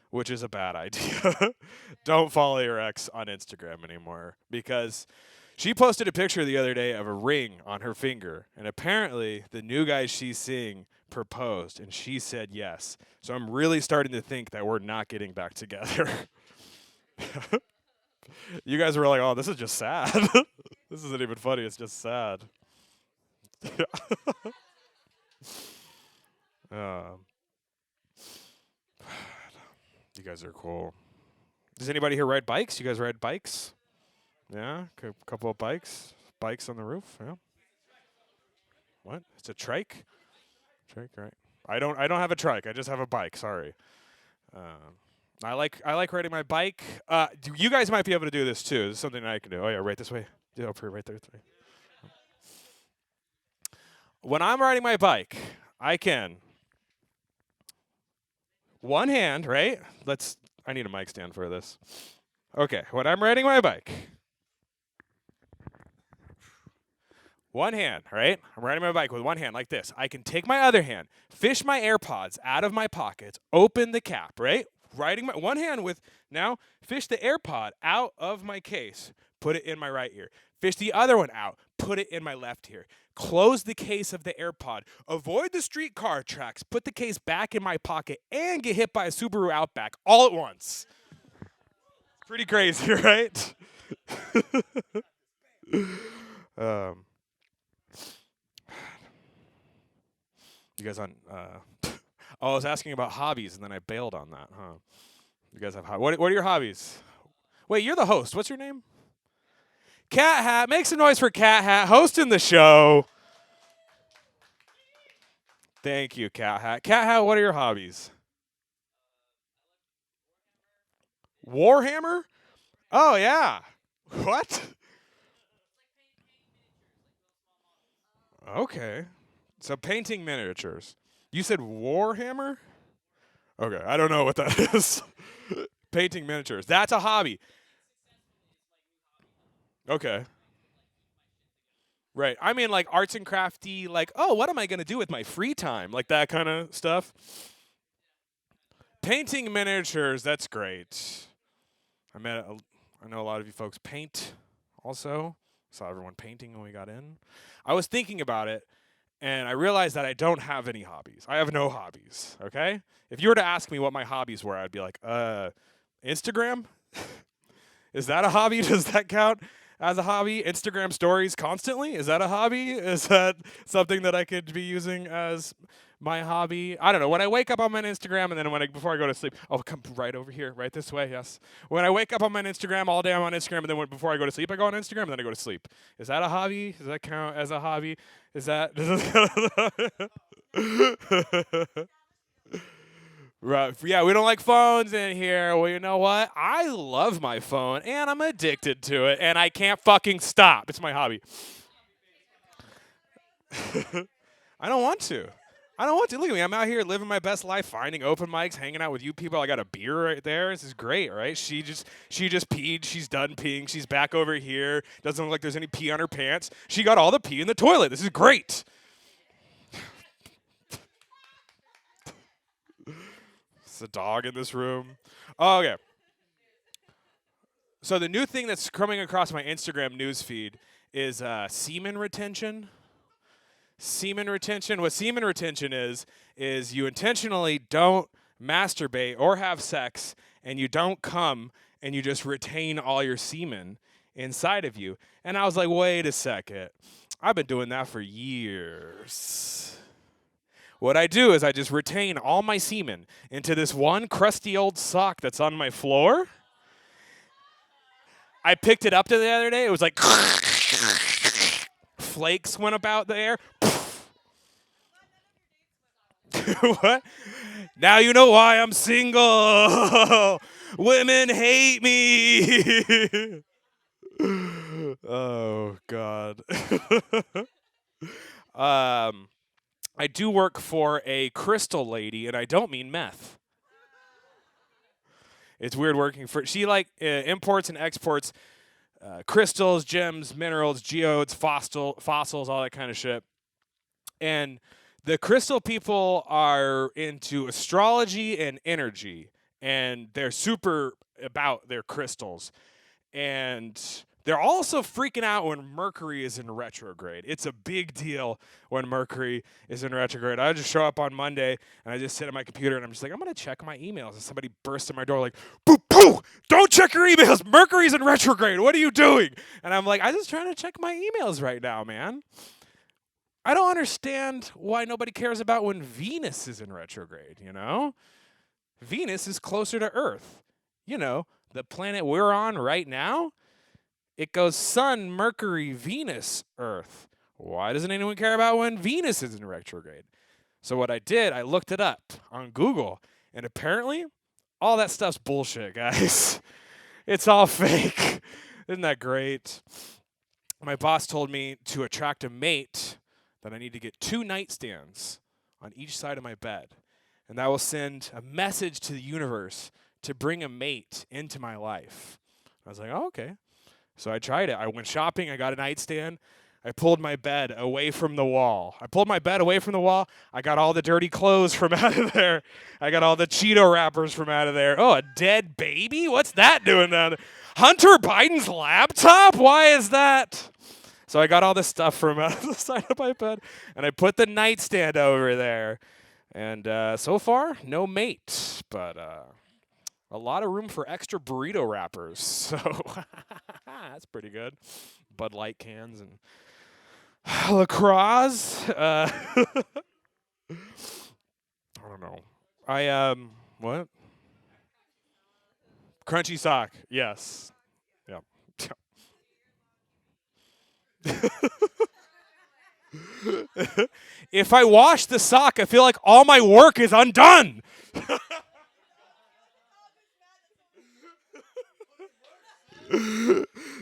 which is a bad idea. Don't follow your ex on Instagram anymore, because she posted a picture the other day of a ring on her finger, and apparently the new guy she's seeing proposed, and she said yes. So I'm really starting to think that we're not getting back together. You guys were like, oh, this is just sad. This isn't even funny. It's just sad. You guys are cool. Does anybody here ride bikes? You guys ride bikes? Yeah, a couple of bikes. Bikes on the roof. Yeah. What? It's a trike. Trike, right? I don't have a trike. I just have a bike. Sorry. I like riding my bike. You guys might be able to do this too. This is something I can do. Oh yeah, right this way. Yeah, up here, right there. This way. When I'm riding my bike, I can one hand, right? I need a mic stand for this. Okay, when I'm riding my bike, one hand, right? I'm riding my bike with one hand like this. I can take my other hand, fish my AirPods out of my pockets, open the cap, right? Riding my one hand with, now fish the AirPod out of my case, put it in my right ear. Fish the other one out, put it in my left ear. Close the case of the AirPod, avoid the streetcar tracks, put the case back in my pocket, and get hit by a Subaru Outback all at once. Pretty crazy, right? You guys on? I was asking about hobbies, and then I bailed on that, huh? You guys have what are your hobbies? Wait, you're the host. What's your name? CatHat. Make some noise for CatHat hosting the show. Thank you, CatHat. CatHat, what are your hobbies? Warhammer? Oh yeah. What? Okay. So painting miniatures. You said Warhammer? Okay, I don't know what that is. Painting miniatures. That's a hobby. Okay. Right. I mean like arts and crafty, like, oh, what am I going to do with my free time? Like that kind of stuff. Painting miniatures, that's great. I know a lot of you folks paint also. Saw everyone painting when we got in. I was thinking about it, and I realized that I don't have any hobbies. I have no hobbies, okay? If you were to ask me what my hobbies were, I'd be like, Instagram? Is that a hobby? Does that count as a hobby? Instagram stories constantly? Is that a hobby? Is that something that I could be using as my hobby? I don't know. When I wake up, I'm on Instagram, and then before I go to sleep, I'll come right over here, right this way, yes. When I wake up, I'm on Instagram all day. I'm on Instagram, and then before I go to sleep, I go on Instagram, and then I go to sleep. Is that a hobby? Does that count as a hobby? Is that? Right. Yeah, we don't like phones in here. Well, you know what? I love my phone, and I'm addicted to it, and I can't fucking stop. It's my hobby. I don't want to. Look at me. I'm out here living my best life, finding open mics, hanging out with you people. I got a beer right there. This is great, right? She just peed. She's done peeing. She's back over here. Doesn't look like there's any pee on her pants. She got all the pee in the toilet. This is great. It's a dog in this room. Oh, okay. So the new thing that's coming across my Instagram newsfeed is semen retention. Semen retention. What semen retention is you intentionally don't masturbate or have sex, and you don't come, and you just retain all your semen inside of you. And I was like, wait a second. I've been doing that for years. What I do is I just retain all my semen into this one crusty old sock that's on my floor. I picked it up the other day. It was like flakes went about the air. What? Now you know why I'm single. Women hate me. Oh, God. I do work for a crystal lady, and I don't mean meth. It's weird working for... She, imports and exports crystals, gems, minerals, geodes, fossils, all that kind of shit. And the crystal people are into astrology and energy, and they're super about their crystals. And They're also freaking out when Mercury is in retrograde. It's a big deal when Mercury is in retrograde. I just show up on Monday, and I just sit at my computer, and I'm just like, I'm going to check my emails. And somebody bursts in my door like, boo, boo, don't check your emails. Mercury's in retrograde. What are you doing? And I'm like, I'm just trying to check my emails right now, man. I don't understand why nobody cares about when Venus is in retrograde, you know? Venus is closer to Earth. You know, the planet we're on right now. It goes Sun, Mercury, Venus, Earth. Why doesn't anyone care about when Venus is in retrograde? So what I did, I looked it up on Google, and apparently all that stuff's bullshit, guys. It's all fake. Isn't that great? My boss told me to attract a mate that I need to get 2 nightstands on each side of my bed, and that will send a message to the universe to bring a mate into my life. I was like, oh, okay. So I tried it. I went shopping. I got a nightstand. I pulled my bed away from the wall. I got all the dirty clothes from out of there. I got all the Cheeto wrappers from out of there. Oh, a dead baby? What's that doing down there? Hunter Biden's laptop? Why is that? So I got all this stuff from out of the side of my bed, and I put the nightstand over there. And so far, no mate, but a lot of room for extra burrito wrappers. So that's pretty good. Bud Light cans and LaCroix. I don't know. What? Crunchy sock. Yes. Yep. If I wash the sock, I feel like all my work is undone.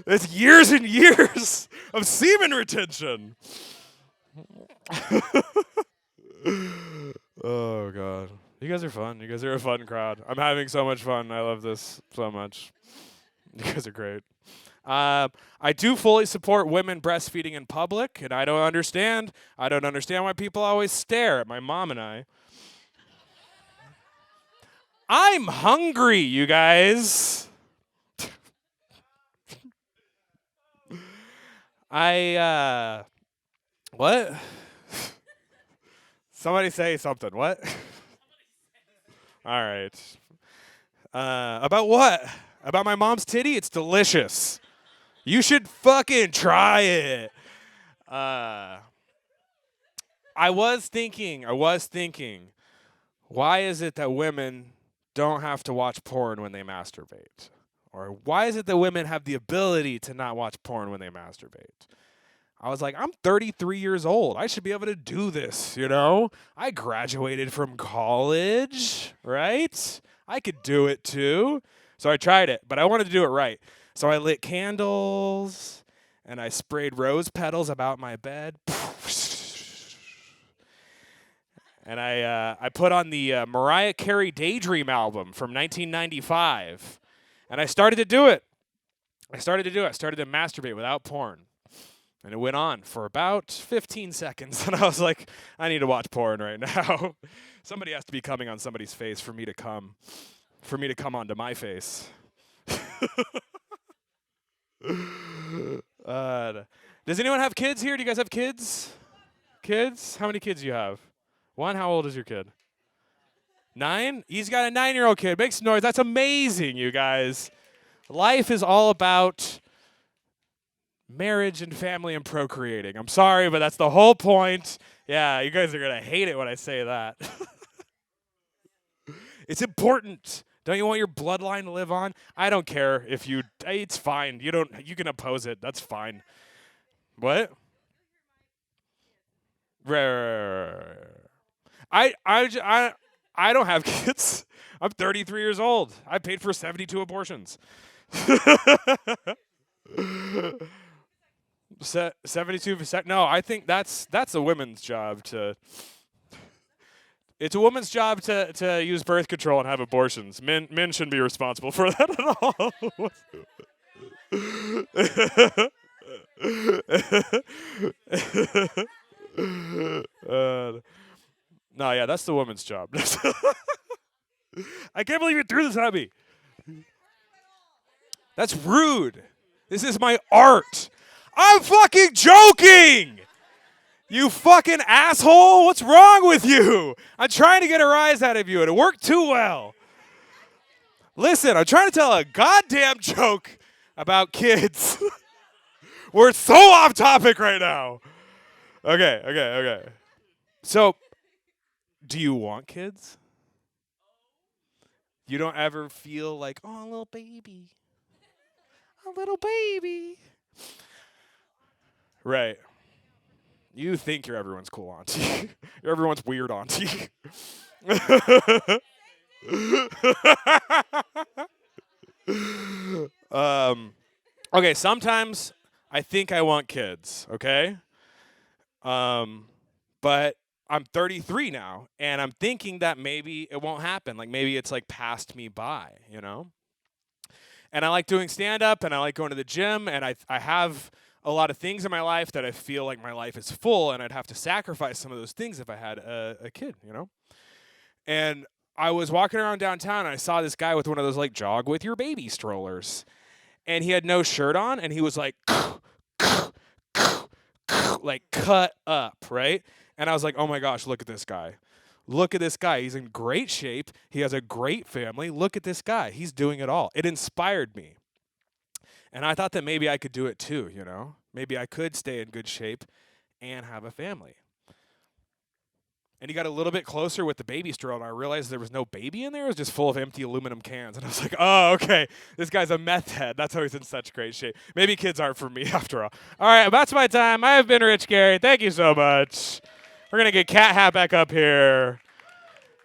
It's years and years of semen retention. Oh, God. You guys are fun. You guys are a fun crowd. I'm having so much fun. I love this so much. You guys are great. I do fully support women breastfeeding in public, and I don't understand why people always stare at my mom and I. I'm hungry, you guys. What? Somebody say something. What? All right. About what? About my mom's titty? It's delicious. You should fucking try it. I was thinking, why is it that women don't have to watch porn when they masturbate? Or why is it that women have the ability to not watch porn when they masturbate? I was like, I'm 33 years old. I should be able to do this, you know? I graduated from college, right? I could do it too. So I tried it, but I wanted to do it right. So I lit candles, and I sprayed rose petals about my bed. And I put on the Mariah Carey Daydream album from 1995. And I started to do it. I started to masturbate without porn. And it went on for about 15 seconds. And I was like, I need to watch porn right now. Somebody has to be coming on somebody's face for me to come onto my face. Does anyone have kids here? Do you guys have kids? Kids? How many kids do you have? One? How old is your kid? 9? He's got a 9-year-old kid. Make some noise. That's amazing, you guys. Life is all about marriage and family and procreating. I'm sorry, but that's the whole point. Yeah, you guys are going to hate it when I say that. It's important. Don't you want your bloodline to live on? I don't care if you. It's fine. You can oppose it. That's fine. What? I don't have kids. I'm 33 years old. I paid for 72 abortions. 72%. No, I think that's a woman's job to. It's a woman's job to use birth control and have abortions. Men shouldn't be responsible for that at all. No, yeah, that's the woman's job. I can't believe you threw this at me. That's rude. This is my art. I'm fucking joking. You fucking asshole. What's wrong with you? I'm trying to get a rise out of you, and it worked too well. Listen, I'm trying to tell a goddamn joke about kids. We're so off topic right now. Okay. So, do you want kids? You don't ever feel like, oh, a little baby. A little baby. Right. You think you're everyone's cool auntie. You're everyone's weird auntie. Okay, sometimes I think I want kids, okay? But I'm 33 now, and I'm thinking that maybe it won't happen. Like, maybe it's, like, passed me by, you know? And I like doing stand-up, and I like going to the gym, and I have a lot of things in my life that I feel like my life is full, and I'd have to sacrifice some of those things if I had a kid, you know? And I was walking around downtown, and I saw this guy with one of those, like, jog with your baby strollers. And he had no shirt on, and he was like, like cut up, right? And I was like, oh my gosh, look at this guy. Look at this guy. He's in great shape. He has a great family. Look at this guy. He's doing it all. It inspired me. And I thought that maybe I could do it too, you know? Maybe I could stay in good shape and have a family. And he got a little bit closer with the baby stroller, and I realized there was no baby in there. It was just full of empty aluminum cans. And I was like, oh, okay, this guy's a meth head. That's why he's in such great shape. Maybe kids aren't for me after all. All right, that's my time. I have been Rich Gary. Thank you so much. We're going to get CatHat back up here,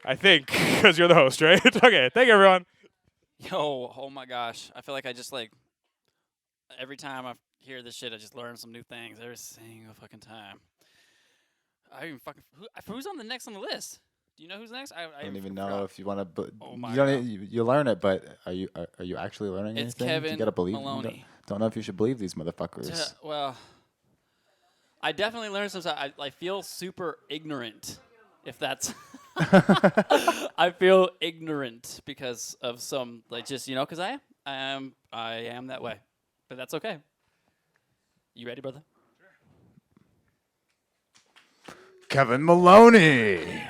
I think, because you're the host, right? Okay, thank you, everyone. Yo, oh my gosh. I feel like I just like, every time I hear this shit, I just learn some new things every single fucking time. I even fucking who's on the next on the list? Do you know who's next? I don't even know if you want to. Oh my you don't. God. You learn it, but are you actually learning It's anything? Kevin You gotta believe. Maloney. Don't know if you should believe these motherfuckers. Well, I definitely learned some stuff. I feel super ignorant, if that's. I feel ignorant because of some, like, just, you know, because I am that way, but that's okay. You ready, brother? Kevin Maloney. Hey,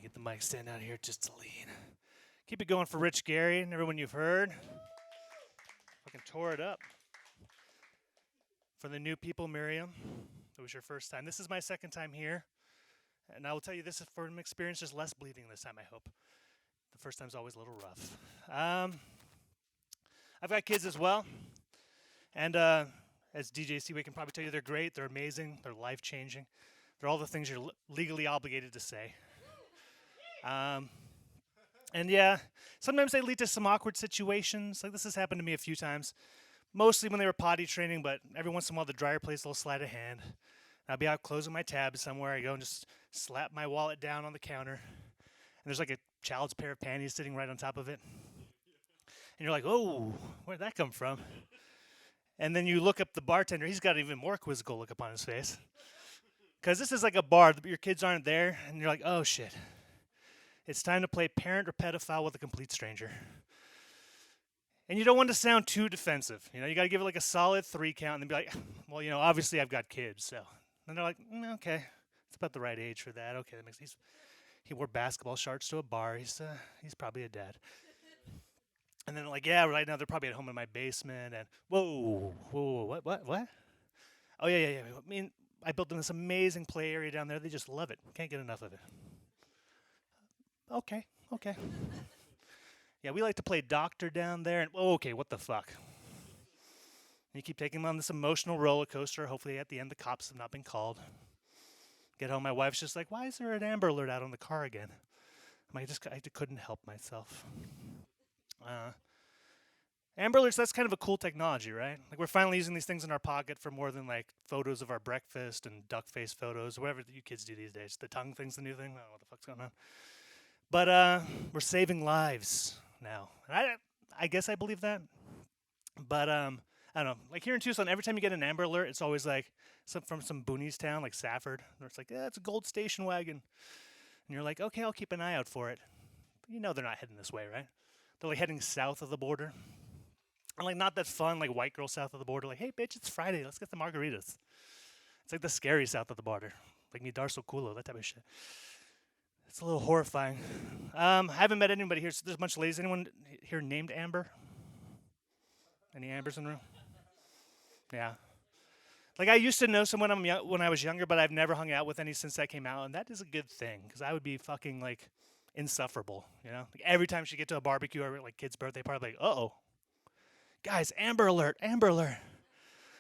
get the mic stand out here just to lean. Keep it going for Rich Gary and everyone you've heard. Fucking tore it up. For the new people, Mirriam, it was your first time. This is my second time here. And I will tell you, this is for an experience, just less bleeding this time, I hope. The first time's always a little rough. I've got kids as well. And as DJ SeeWeed can probably tell you, they're great, they're amazing, they're life-changing. They're all the things you're legally obligated to say. And yeah, sometimes they lead to some awkward situations. Like, this has happened to me a few times. Mostly when they were potty training, but every once in a while the dryer plays a little sleight of hand. I'll be out closing my tabs somewhere. I go and just slap my wallet down on the counter. And there's like a child's pair of panties sitting right on top of it. And you're like, oh, where'd that come from? And then you look up the bartender. He's got an even more quizzical look up on his face. Because this is like a bar. Your kids aren't there. And you're like, oh, shit. It's time to play parent or pedophile with a complete stranger. And you don't want to sound too defensive. You know, you got to give it like a solid 3 count and then be like, well, you know, obviously I've got kids. So and they're like, okay, it's about the right age for that. Okay, that makes sense. He wore basketball shorts to a bar. He's probably a dad. And then like, yeah, right now they're probably at home in my basement. And whoa, what? Oh yeah. I mean, I built them this amazing play area down there. They just love it. Can't get enough of it. Okay. Yeah, we like to play doctor down there. And okay, what the fuck? And you keep taking them on this emotional roller coaster. Hopefully at the end the cops have not been called. Get home, my wife's just like, why is there an Amber Alert out on the car again? I couldn't help myself. Amber Alerts, that's kind of a cool technology, right? Like, we're finally using these things in our pocket for more than like photos of our breakfast and duck face photos, whatever you kids do these days. The tongue thing's the new thing. I don't know what the fuck's going on. But we're saving lives now. And I guess I believe that. But I don't know. Like, here in Tucson, every time you get an Amber Alert, it's always like from some boonies town, like Safford. Where it's like, yeah, it's a gold station wagon. And you're like, okay, I'll keep an eye out for it. But you know they're not heading this way, right? They're like heading south of the border. And like not that fun, like white girl south of the border. Like, hey bitch, it's Friday. Let's get the margaritas. It's like the scary south of the border. Like mi darso culo, that type of shit. It's a little horrifying. I haven't met anybody here. So there's a bunch of ladies. Anyone here named Amber? Any Ambers in the room? Yeah. Like I used to know someone when I was younger, but I've never hung out with any since that came out, and that is a good thing because I would be fucking like insufferable, you know. Like, every time she get to a barbecue or like kid's birthday party, like, oh, guys, Amber Alert, Amber Alert.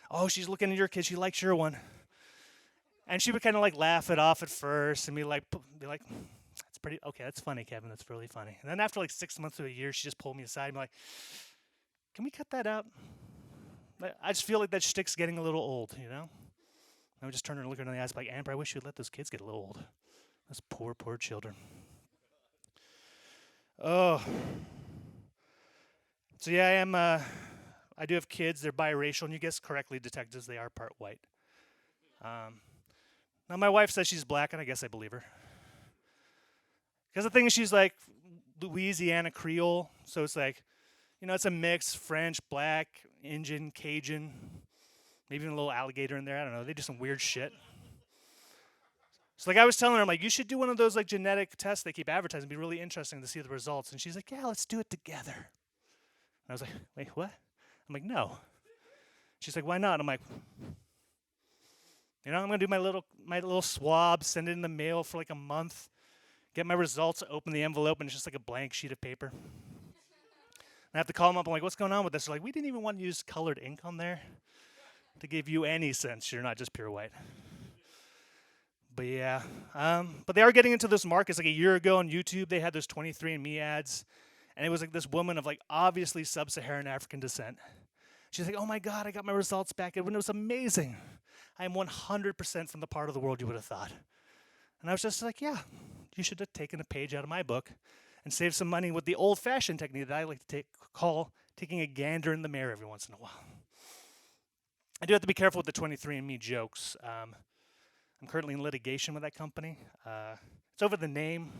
Oh, she's looking at your kid. She likes your one, and she would kind of like laugh it off at first and be like, that's pretty okay. That's funny, Kevin. That's really funny. And then after like 6 months to a year, she just pulled me aside and be like, can we cut that out? I just feel like that shtick's getting a little old, you know? I would just turn her and look her in the eyes like, Amber, I wish you'd let those kids get a little old. Those poor, poor children. Oh. So yeah, I do have kids. They're biracial, and you guessed correctly, detectives, they are part white. Now my wife says she's black, and I guess I believe her. Because the thing is, she's like Louisiana Creole, so it's like, you know, it's a mix, French, black, Indian, Cajun, maybe even a little alligator in there. I don't know. They do some weird shit. So like I was telling her, I'm like, you should do one of those like genetic tests they keep advertising. It'd be really interesting to see the results. And she's like, yeah, let's do it together. And I was like, wait, what? I'm like, no. She's like, why not? I'm like, you know, I'm gonna do my little swab, send it in the mail for like a month, get my results, open the envelope, and it's just like a blank sheet of paper. I have to call them up. I'm like, what's going on with this? They're like, we didn't even want to use colored ink on there to give you any sense. You're not just pure white. But yeah. But they are getting into those markets. Like a year ago on YouTube, they had those 23andMe ads. And it was like this woman of like obviously sub-Saharan African descent. She's like, oh my God, I got my results back. It was amazing. I am 100% from the part of the world you would have thought. And I was just like, yeah, you should have taken a page out of my book and save some money with the old-fashioned technique that I like to call taking a gander in the mirror every once in a while. I do have to be careful with the 23andMe jokes. I'm currently in litigation with that company. It's over the name.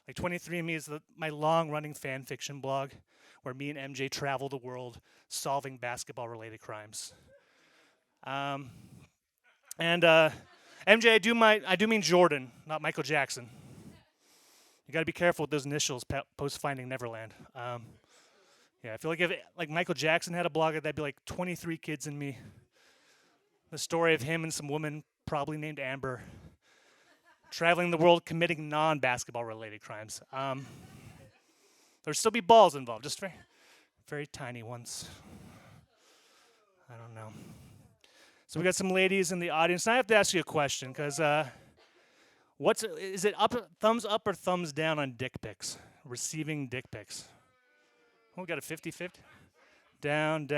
Like 23andMe is my long-running fan fiction blog where me and MJ travel the world solving basketball-related crimes. MJ, I do mean Jordan, not Michael Jackson. You got to be careful with those initials post Finding Neverland. Yeah, I feel like if Michael Jackson had a blog, that'd be like 23 Kids and Me. The story of him and some woman probably named Amber traveling the world committing non-basketball related crimes. There'd still be balls involved, just very, very tiny ones. I don't know. So we got some ladies in the audience. And I have to ask you a question, because is it thumbs up or thumbs down on dick pics? Receiving dick pics. Oh, we got a 50-50. Down.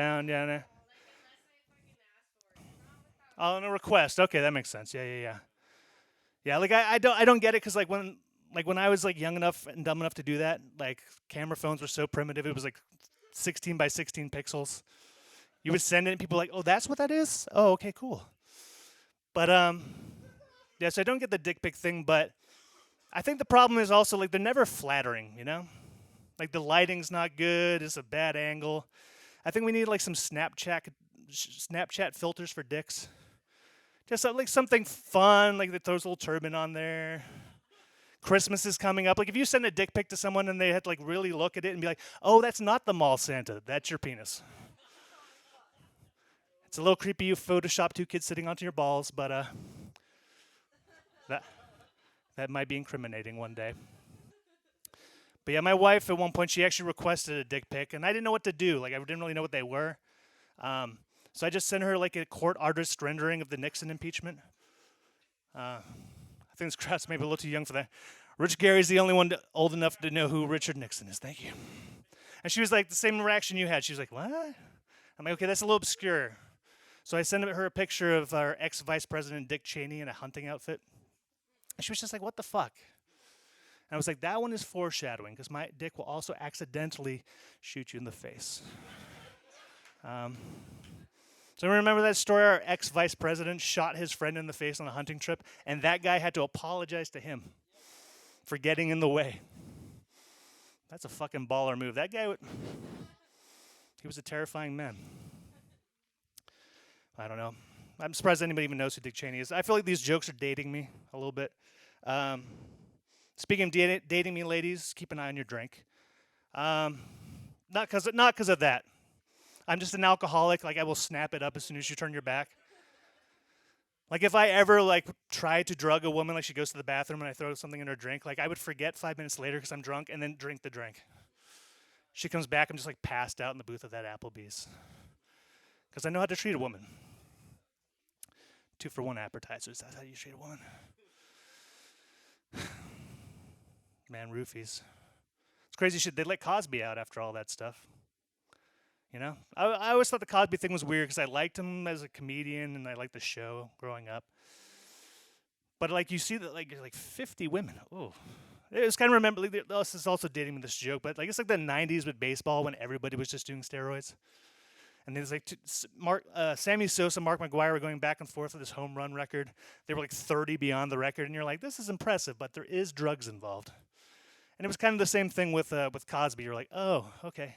Oh, and a request. Okay, that makes sense. Yeah. Yeah, like I don't get it, because when I was like young enough and dumb enough to do that, like camera phones were so primitive. It was like 16 by 16 pixels. You would send it, and people were like, oh, that's what that is? Oh, okay, cool. But yeah, so I don't get the dick pic thing, but I think the problem is also like they're never flattering, you know? Like the lighting's not good, it's a bad angle. I think we need like some Snapchat filters for dicks. Just like something fun, like that throws a little turban on there. Christmas is coming up. Like if you send a dick pic to someone and they had to like really look at it and be like, oh, that's not the mall Santa, that's your penis. It's a little creepy you Photoshop two kids sitting onto your balls, but that might be incriminating one day. But yeah, my wife at one point, she actually requested a dick pic, and I didn't know what to do. Like I didn't really know what they were. So I just sent her like a court artist rendering of the Nixon impeachment. I think this crowd's maybe a little too young for that. Rich Gary's the only one old enough to know who Richard Nixon is. Thank you. And she was like the same reaction you had. She was like, what? I'm like, okay, that's a little obscure. So I sent her a picture of our ex-vice president Dick Cheney in a hunting outfit. And she was just like, what the fuck? And I was like, that one is foreshadowing, because my dick will also accidentally shoot you in the face. So remember that story? Our ex-vice president shot his friend in the face on a hunting trip, and that guy had to apologize to him for getting in the way. That's a fucking baller move. That guy, he was a terrifying man. I don't know. I'm surprised anybody even knows who Dick Cheney is. I feel like these jokes are dating me a little bit. Speaking of dating me, ladies, keep an eye on your drink. Not because of that. I'm just an alcoholic. Like, I will snap it up as soon as you turn your back. Like, if I ever, like, try to drug a woman, like she goes to the bathroom and I throw something in her drink, like, I would forget 5 minutes later because I'm drunk and then drink the drink. She comes back, I'm just, like, passed out in the booth of that Applebee's. Because I know how to treat a woman. 2-for-1 appetizers, that's how you treat a woman. Man, roofies. It's crazy shit. They let Cosby out after all that stuff. You know? I always thought the Cosby thing was weird because I liked him as a comedian and I liked the show growing up. But, like, you see that, like 50 women. Oh. It was kind of remember, like, this is also dating me this joke, but, like, it's like the 90s with baseball when everybody was just doing steroids. And there's like Sammy Sosa, Mark McGwire were going back and forth with this home run record. They were like 30 beyond the record, and you're like, this is impressive, but there is drugs involved. And it was kind of the same thing with Cosby. You're like, oh, okay.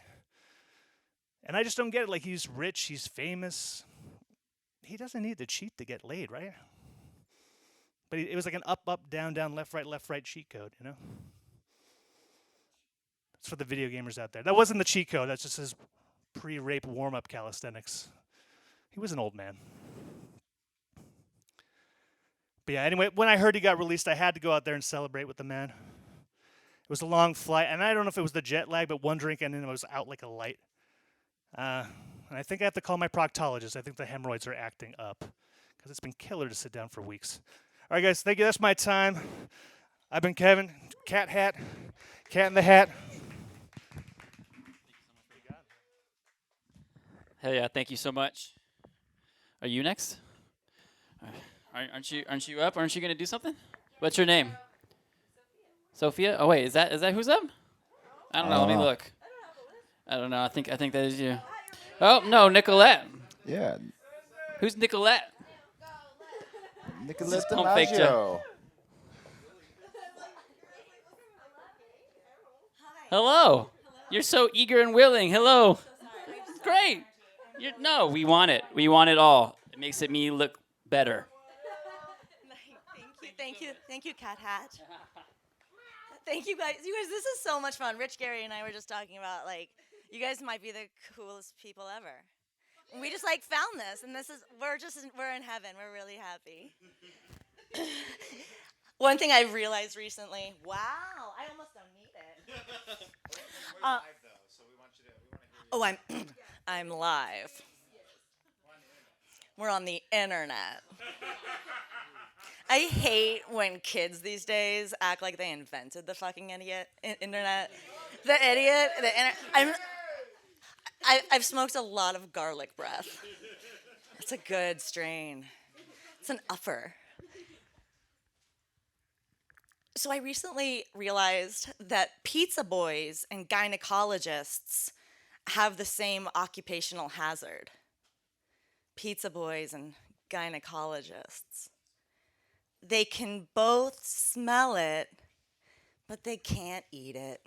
And I just don't get it. Like, he's rich, he's famous. He doesn't need to cheat to get laid, right? But it was like an up, down, down, left, right cheat code, you know? It's for the video gamers out there. That wasn't the cheat code. That's just his pre-rape warm-up calisthenics. He was an old man. But yeah, anyway, when I heard he got released, I had to go out there and celebrate with the man. It was a long flight, and I don't know if it was the jet lag, but one drink and then I was out like a light. And I think I have to call my proctologist. I think the hemorrhoids are acting up because it's been killer to sit down for weeks. All right, guys, thank you. That's my time. I've been Kevin, CatHat, Cat in the Hat. Hell yeah, thank you so much. Are you next? Aren't you up? Aren't you gonna do something? What's your name? Sophia? Oh wait, is that who's up? I don't know. Let me look. I don't know. I think that is you. Oh no, Nicolette. Yeah. Who's Nicolette? NIcolette pump fake DiMaggio. Hello. You're so eager and willing. Hello. Great. No, we want it. We want it all. It makes me look better. Thank you, CatHat. Thank you guys. You guys, this is so much fun. Rich, Gary, and I were just talking about, like, you guys might be the coolest people ever. And we just, like, found this, and we're in heaven. We're really happy. One thing I've realized recently, wow, I almost don't need it. We're live, though, so we want to hear you. Oh, I'm live. We're on the internet. I hate when kids these days act like they invented the fucking internet. I've smoked a lot of garlic breath. It's a good strain. It's an upper. So I recently realized that pizza boys and gynecologists have the same occupational hazard. Pizza boys and gynecologists. They can both smell it, but they can't eat it.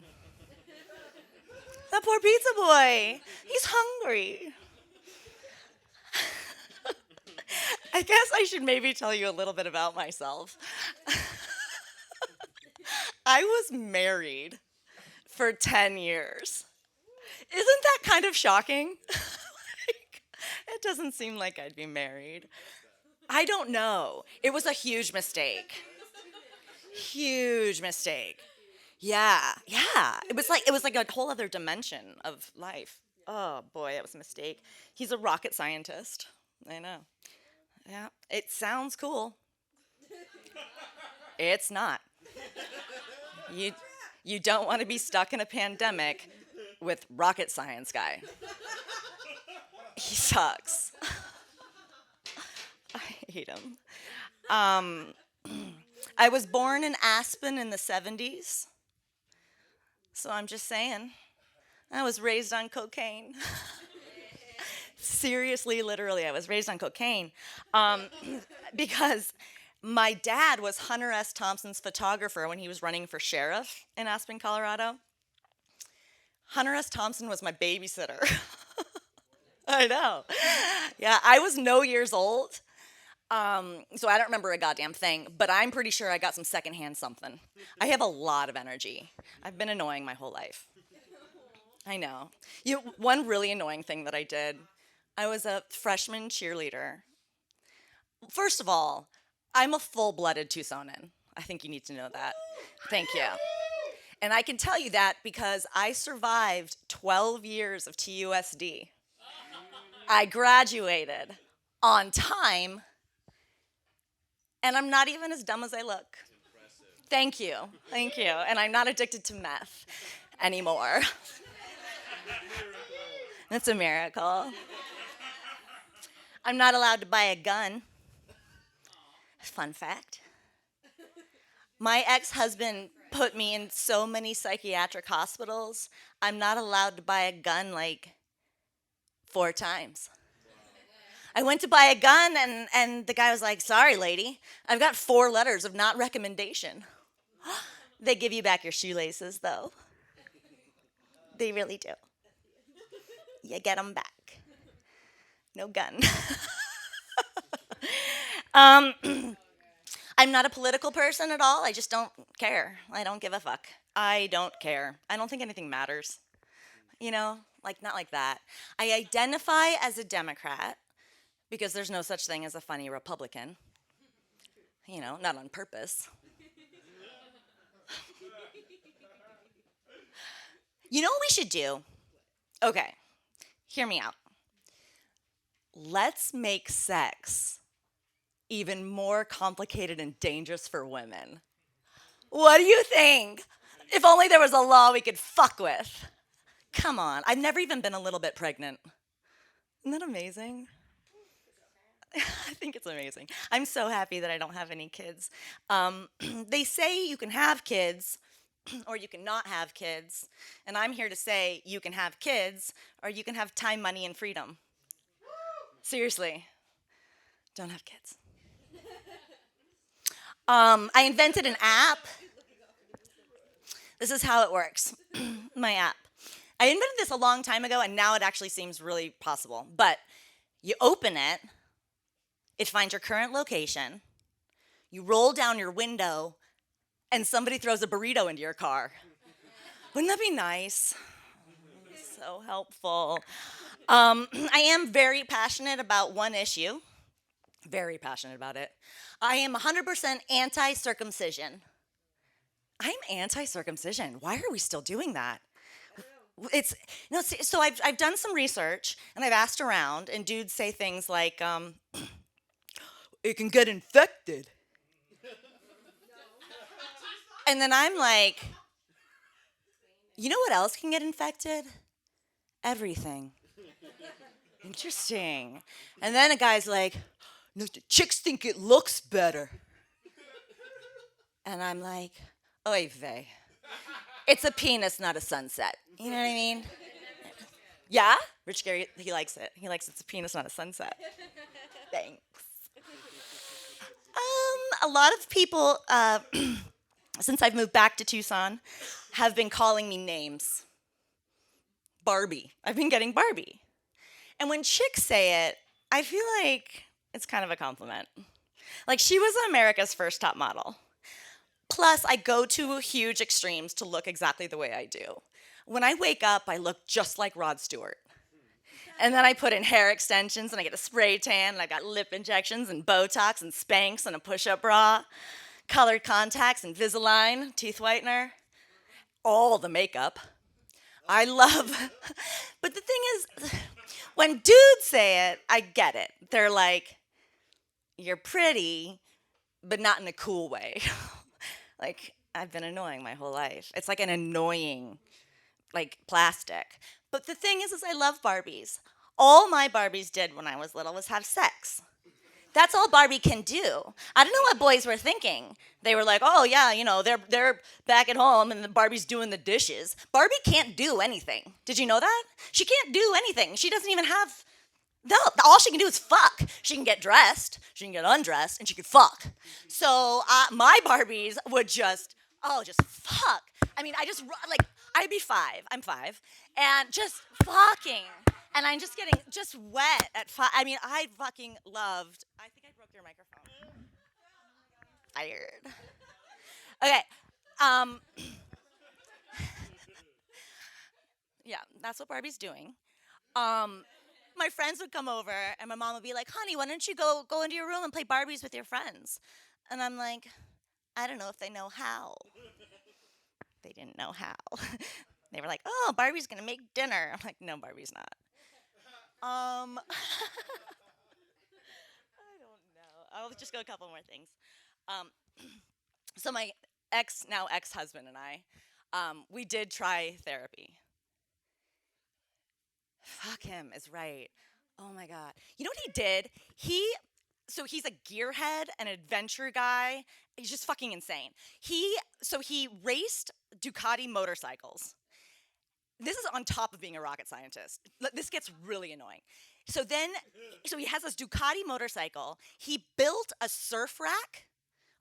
That poor pizza boy, he's hungry. I guess I should maybe tell you a little bit about myself. I was married for 10 years. Isn't that kind of shocking? It doesn't seem like I'd be married. I don't know. It was a huge mistake. Huge mistake. Yeah. It was like a whole other dimension of life. Oh boy, that was a mistake. He's a rocket scientist. I know. Yeah, it sounds cool. It's not. You don't want to be stuck in a pandemic with rocket science guy. He sucks. I hate him. I was born in Aspen in the 70s. So I'm just saying, I was raised on cocaine. Seriously, literally, I was raised on cocaine. Because my dad was Hunter S. Thompson's photographer when he was running for sheriff in Aspen, Colorado. Hunter S. Thompson was my babysitter. I know. Yeah, I was no years old. So I don't remember a goddamn thing, but I'm pretty sure I got some secondhand something. I have a lot of energy. I've been annoying my whole life. I know. One really annoying thing that I did, I was a freshman cheerleader. First of all, I'm a full-blooded Tucsonan. I think you need to know that. Thank you. And I can tell you that because I survived 12 years of TUSD. I graduated on time, and I'm not even as dumb as I look. Thank you. Thank you. And I'm not addicted to meth anymore. That's a miracle. I'm not allowed to buy a gun. Fun fact. My ex-husband put me in so many psychiatric hospitals, I'm not allowed to buy a gun like 4 times. I went to buy a gun, and the guy was like, sorry, lady, I've got 4 letters of not recommendation. They give you back your shoelaces, though. They really do. You get them back. No gun. I'm not a political person at all. I just don't care. I don't give a fuck. I don't care. I don't think anything matters. You know, like not like that. I identify as a Democrat because there's no such thing as a funny Republican. You know, not on purpose. You know what we should do? Okay, hear me out. Let's make sex even more complicated and dangerous for women. What do you think? If only there was a law we could fuck with. Come on, I've never even been a little bit pregnant. Isn't that amazing? I think it's amazing. I'm so happy that I don't have any kids. They say you can have kids or you can not have kids. And I'm here to say you can have kids or you can have time, money, and freedom. Seriously, don't have kids. I invented an app. This is how it works, my app. I invented this a long time ago, and now it actually seems really possible. But you open it, it finds your current location, you roll down your window, and somebody throws a burrito into your car. Wouldn't that be nice? So helpful. I am very passionate about one issue. Very passionate about it. I am 100% anti-circumcision. I'm anti-circumcision. Why are we still doing that? So I've done some research and I've asked around, and dudes say things like, it can get infected. And then I'm like, you know what else can get infected? Everything. Interesting. And then a guy's like, no, the chicks think it looks better. And I'm like, oy vey. It's a penis, not a sunset. You know what I mean? Yeah? Rich Gary, he likes it. He likes it's a penis, not a sunset. Thanks. A lot of people, since I've moved back to Tucson, have been calling me names. Barbie. I've been getting Barbie. And when chicks say it, I feel like it's kind of a compliment. Like, she was America's first top model. Plus, I go to huge extremes to look exactly the way I do. When I wake up, I look just like Rod Stewart. And then I put in hair extensions, and I get a spray tan, and I've got lip injections, and Botox, and Spanx, and a push-up bra, colored contacts, Invisalign, teeth whitener, all the makeup. I love, but the thing is, when dudes say it, I get it. They're like, you're pretty, but not in a cool way. Like, I've been annoying my whole life. It's like an annoying, like, plastic. But the thing is I love Barbies. All my Barbies did when I was little was have sex. That's all Barbie can do. I don't know what boys were thinking. They were like, oh yeah, you know, they're back at home and the Barbie's doing the dishes. Barbie can't do anything. Did you know that? She can't do anything. She doesn't even have, no, all she can do is fuck. She can get dressed, she can get undressed, and she can fuck. So my Barbies would just fuck. I mean, I'd be 5. I'm 5. And just fucking. And I'm just getting just wet at 5. I mean, I fucking loved. I think I broke your microphone. Fired. Okay. Yeah, that's what Barbie's doing. My friends would come over, and my mom would be like, "Honey, why don't you go into your room and play Barbies with your friends?" And I'm like, "I don't know if they know how." They didn't know how. They were like, "Oh, Barbie's gonna make dinner." I'm like, "No, Barbie's not." I don't know. I'll just go a couple more things. So my now ex-husband and I, we did try therapy. Fuck him is right. Oh my God. You know what he did? So he's a gearhead, an adventure guy. He's just fucking insane. He raced Ducati motorcycles. This is on top of being a rocket scientist. This gets really annoying. So he has this Ducati motorcycle. He built a surf rack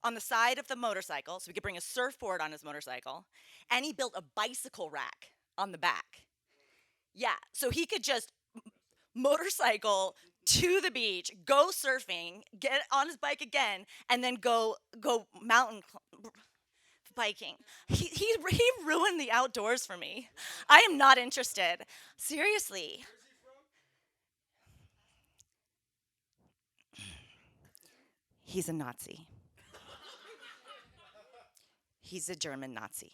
on the side of the motorcycle so he could bring a surfboard on his motorcycle. And he built a bicycle rack on the back. Yeah, so he could just motorcycle to the beach, go surfing, get on his bike again, and then go mountain biking. He ruined the outdoors for me. I am not interested. Seriously. He's a Nazi. He's a German Nazi.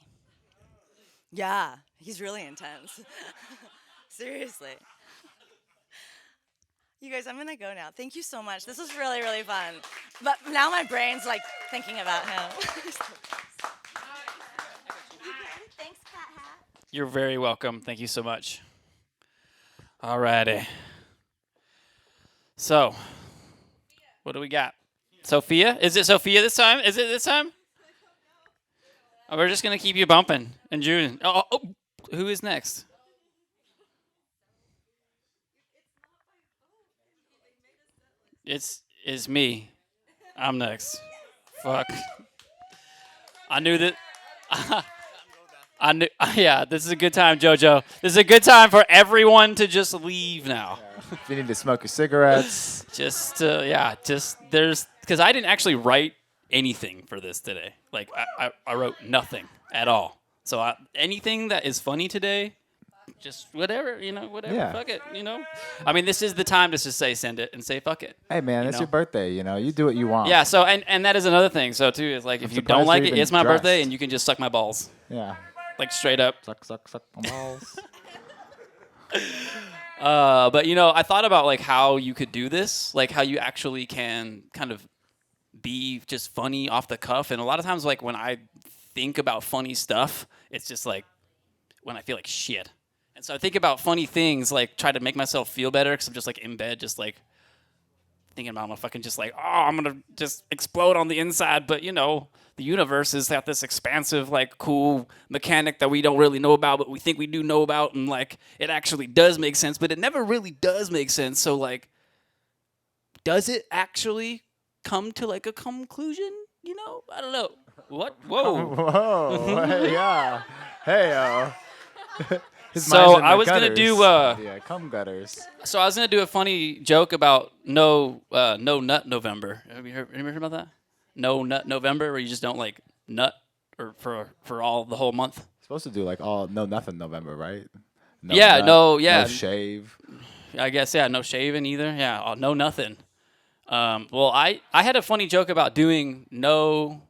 Yeah, he's really intense. Seriously. You guys, I'm gonna go now. Thank you so much. This was really, really fun. But now my brain's like thinking about him. Thanks, CatHat. You're very welcome. Thank you so much. Alrighty. So, what do we got? Sophia? Is it Sophia this time? Is it this time? Oh, we're just gonna keep you bumping. And June. Oh, who is next? It's me. I'm next. Fuck. I knew that. I knew. Yeah, this is a good time, JoJo. This is a good time for everyone to just leave now. If you need to smoke your cigarettes. Just there's because I didn't actually write anything for this today. Like I wrote nothing at all. So anything that is funny today, just whatever, whatever. Yeah. Fuck it, I mean, this is the time to just send it and say fuck it. Hey man, it's your birthday. You do what you want. Yeah. So and that is another thing. So too is like if you don't like it, it's my birthday and you can just suck my balls. Yeah. Like straight up. Suck my balls. But I thought about like how you could do this, like how you actually can kind of be just funny off the cuff. And a lot of times, like when I think about funny stuff, it's just like when I feel like shit. And so I think about funny things, like try to make myself feel better because I'm just like in bed, just like thinking about my fucking just like, oh, I'm gonna just explode on the inside. But the universe is got this expansive, like cool mechanic that we don't really know about, but we think we do know about, and like it actually does make sense, but it never really does make sense. So like, does it actually come to like a conclusion? I don't know. What? Whoa. Whoa. Hey, yeah. Hey, So I was gonna do cum gutters. So I was gonna do a funny joke about no nut November. Have you heard about that? No nut November, where you just don't like nut or for all the whole month. Supposed to do like no nothing November, right? No No shave. I guess no shaving either. Yeah, no nothing. Well, I had a funny joke about doing no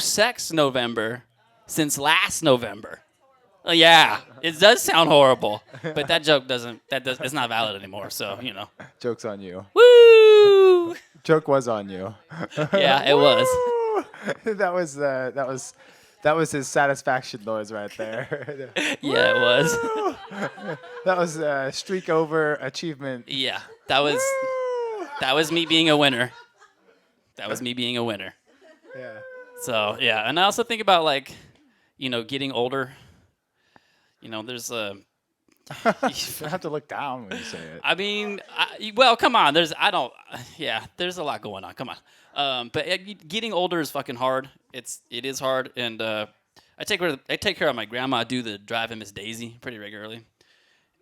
sex November since last November. Yeah, it does sound horrible, but that joke it's not valid anymore. So Joke's on you. Woo! Joke was on you. Yeah, it was. That was his satisfaction noise right there. Yeah, it was. That was a streak over achievement. Yeah, that was me being a winner. That was me being a winner. Yeah. So yeah, and I also think about like, getting older. There's a. I have to look down when you say it. I mean, well, come on. There's a lot going on. Come on. But getting older is fucking hard. It is hard, and I I take care of my grandma. I do the Driving Miss Daisy pretty regularly,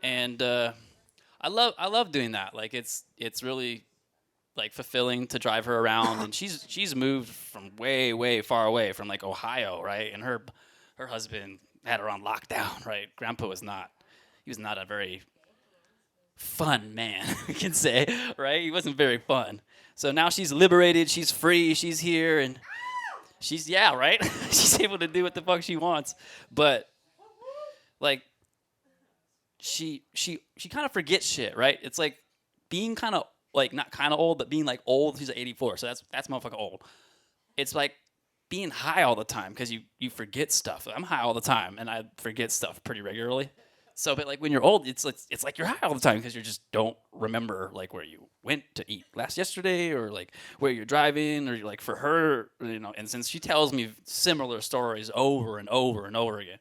and I love doing that. Like it's really like fulfilling to drive her around, and she's moved from way far away from like Ohio, right? And her husband had her on lockdown, right? Grandpa was not. He was not a very fun man, we can say, right? He wasn't very fun. So now she's liberated, she's free, she's here, and she's right? She's able to do what the fuck she wants. But like she kind of forgets shit, right? It's like being kind of like not kind of old, but being like old. She's 84, so that's motherfucking old. It's like being high all the time because you forget stuff. I'm high all the time, and I forget stuff pretty regularly. So, but like when you're old, it's like you're high all the time because you just don't remember like where you went to eat yesterday or like where you're driving or you're like for her, And since she tells me similar stories over and over and over again,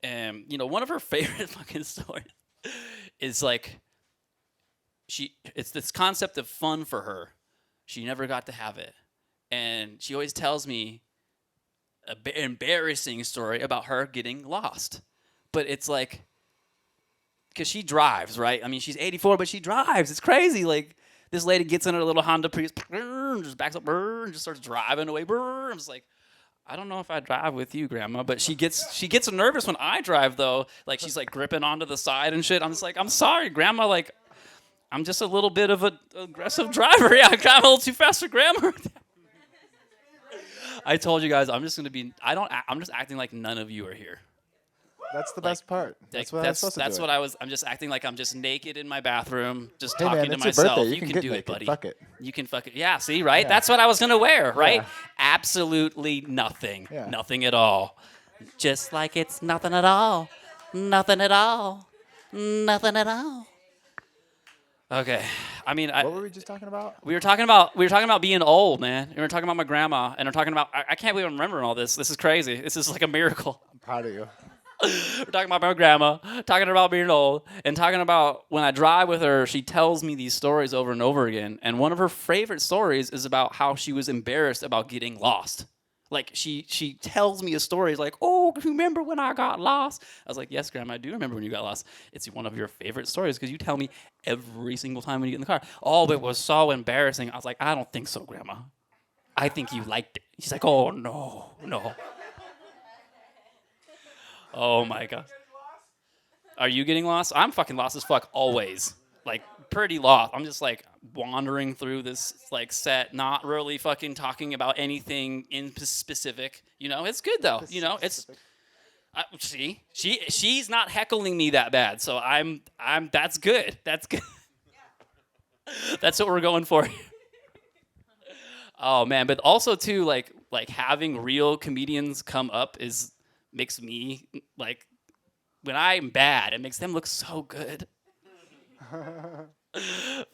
and one of her favorite fucking stories is like it's this concept of fun for her. She never got to have it, and she always tells me an embarrassing story about her getting lost, but it's like. Because she drives, right? I mean, she's 84, but she drives. It's crazy. Like, this lady gets in her little Honda Prius, just backs up, and just starts driving away. I'm just like, I don't know if I drive with you, Grandma. But she gets nervous when I drive, though. Like, she's, like, gripping onto the side and shit. I'm just like, I'm sorry, Grandma. Like, I'm just a little bit of an aggressive driver. Yeah, I'm a little too fast for Grandma. I told you guys, I'm just acting like none of you are here. That's the best part. That's what I'm supposed to do. I'm just acting like I'm just naked in my bathroom, just hey talking man, to it's myself. Your birthday. You can get do naked. it, buddy. Fuck it. You can fuck it. Yeah, see, right? Yeah. That's what I was gonna wear, right? Yeah. Absolutely nothing. Yeah. Nothing at all. Just like it's nothing at all. Nothing at all. Nothing at all. Okay. I mean, What were we just talking about? we were talking about being old, man. We were talking about my grandma, and we're talking about. I can't believe I'm remembering all this. This is crazy. This is like a miracle. I'm proud of you. We're talking about my grandma, talking about being old, and talking about when I drive with her, she tells me these stories over and over again. And one of her favorite stories is about how she was embarrassed about getting lost. Like, she tells me a story. It's like, oh, you remember when I got lost? I was like, yes, Grandma, I do remember when you got lost. It's one of your favorite stories because you tell me every single time when you get in the car. Oh, it was so embarrassing. I was like, I don't think so, Grandma. I think you liked it. She's like, oh, no. Oh my God. Are you getting lost? I'm fucking lost as fuck always. Like, pretty lost. I'm just like wandering through this like set, not really fucking talking about anything in specific. It's good though. It's see, she's not heckling me that bad. So I'm that's good. That's good. That's what we're going for. Oh man, but also too like having real comedians come up makes me, like, when I'm bad, it makes them look so good.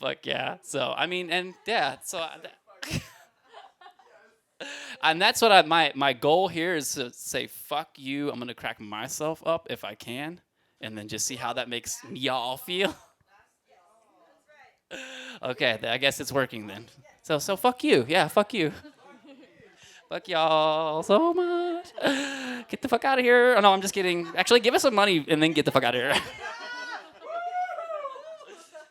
Fuck yeah. So, I mean, and yeah, so. And that's what my goal here is to say, fuck you. I'm going to crack myself up if I can, and then just see how that makes y'all feel. Okay, I guess it's working then. So fuck you. Yeah, fuck you. Fuck y'all so much. Get the fuck out of here. Oh, no, I'm just kidding. Actually, give us some money and then get the fuck out of here.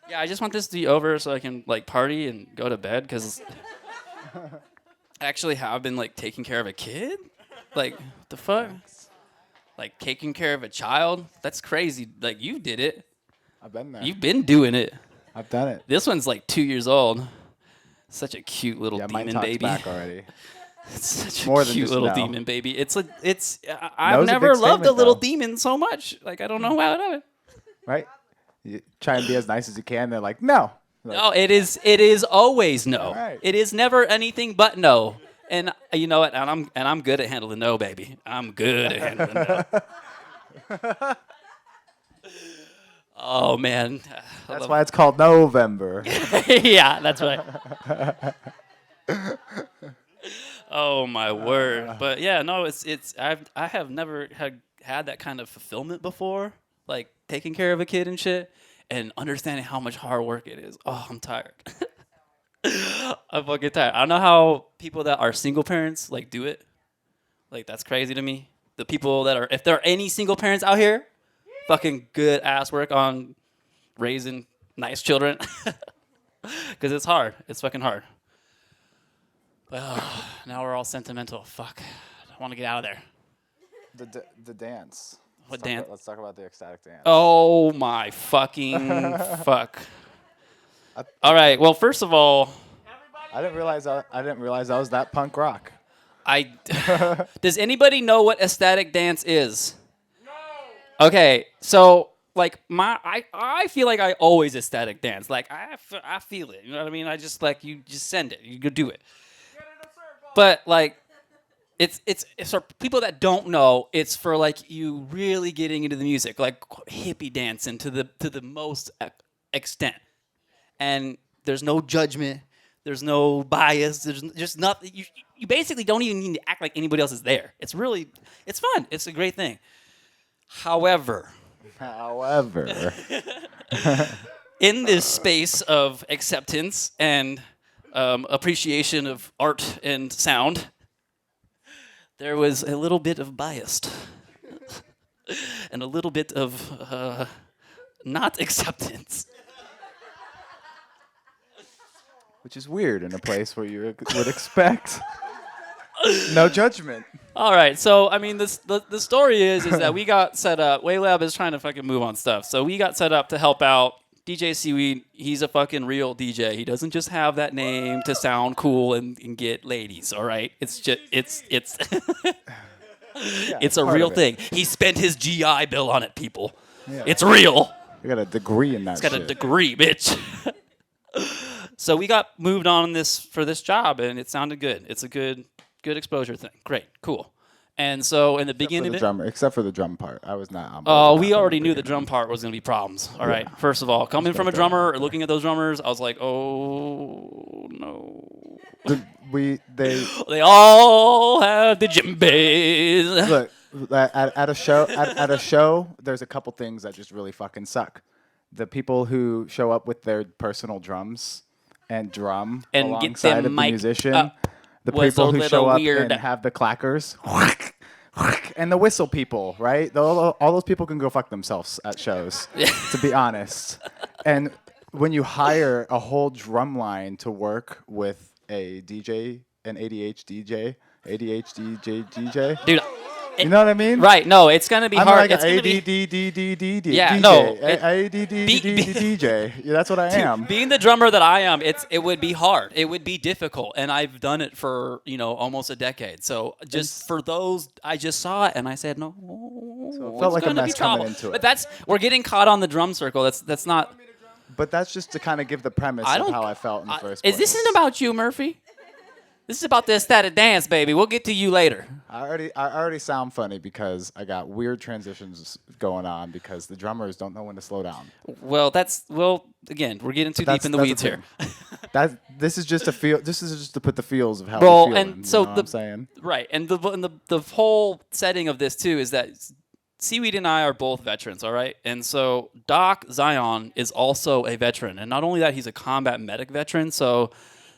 Yeah, I just want this to be over so I can, like, party and go to bed because I actually have been, like, taking care of a kid. Like, what the fuck? Like, taking care of a child? That's crazy. Like, you did it. I've been there. You've been doing it. I've done it. This one's, like, 2 years old. Such a cute little mine demon talks baby. back already. It's such More a than cute just little no. demon baby. I've No's a never big loved a statement, little though. demon so much. Like, I don't know how I love it. Right? You try and be as nice as you can. They're like, no. Like, No, it is always no. All right. It is never anything but no. And you know what? And I'm good at handling no, baby. I'm good at handling no. Oh man. That's why it's called November. Yeah, that's right. Oh my word. But yeah, no, I have never had that kind of fulfillment before, like taking care of a kid and shit, and understanding how much hard work it is. Oh, I'm tired. I'm fucking tired. I don't know how people that are single parents like do it. Like, that's crazy to me. the people that are, if there are any single parents out here, fucking good ass work on raising nice children. Because it's hard. It's fucking hard. But now we're all sentimental. Fuck. I want to get out of there. The dance. What dance? Let's talk about the ecstatic dance. Oh my fucking fuck. All right. Well, first of all, I didn't realize I was that punk rock. Does anybody know what ecstatic dance is? No. Okay, so like I feel like I always ecstatic dance. Like I feel it. You know what I mean? I just like you just send it. You go do it. But like it's for people that don't know, it's for like you really getting into the music, like hippie dancing to the most extent. And there's no judgment. There's no bias. There's just nothing. You basically don't even need to act like anybody else is there. It's fun. It's a great thing. However, in this space of acceptance and appreciation of art and sound, there was a little bit of bias and a little bit of not acceptance. Which is weird in a place where you would expect no judgment. All right, so I mean, the story is that we got set up. Wavelab is trying to fucking move on stuff, so we got set up to help out DJ SeeWeed. He's a fucking real DJ. He doesn't just have that name to sound cool and get ladies. All right, it's just it's it's a real thing. He spent his GI Bill on it, people. Yeah. It's real. You got a degree in that. He's got a degree, bitch. So we got moved on for this job, and it sounded good. It's a good exposure thing. Great, cool. And so in the beginning, except for the drum part, I was not. Oh, we already knew the drum part was going to be problems. All right. First of all, coming from a drummer or looking at those drummers, I was like, oh no. They all have the djembes. Look, at a show, there's a couple things that just really fucking suck. The people who show up with their personal drums and drum and alongside of the musician, the people who show up and have the clackers, and the whistle people, right? All those people can go fuck themselves at shows, to be honest. And when you hire a whole drum line to work with a DJ, an ADHD DJ, dude. You know what I mean? Right. No, it's gonna be hard. It's gonna be DJ. Yeah, no. DJ. That's what I am. Being the drummer that I am, it would be hard. It would be difficult, and I've done it for almost a decade. So just for those, I just saw it and I said no. So it felt like a mess coming into it. But we're getting caught on the drum circle. That's not. But that's just to kind of give the premise of how I felt in the first place. This isn't about you, Murphy. This is about the ecstatic dance, baby. We'll get to you later. I already sound funny because I got weird transitions going on because the drummers don't know when to slow down. Well, again, we're getting too deep in the weeds here. This is just to put the feels of how we're feeling. And so what I'm saying? Right, and the whole setting of this too is that SeeWeed and I are both veterans, all right? And so Doc Zion is also a veteran, and not only that, he's a combat medic veteran. So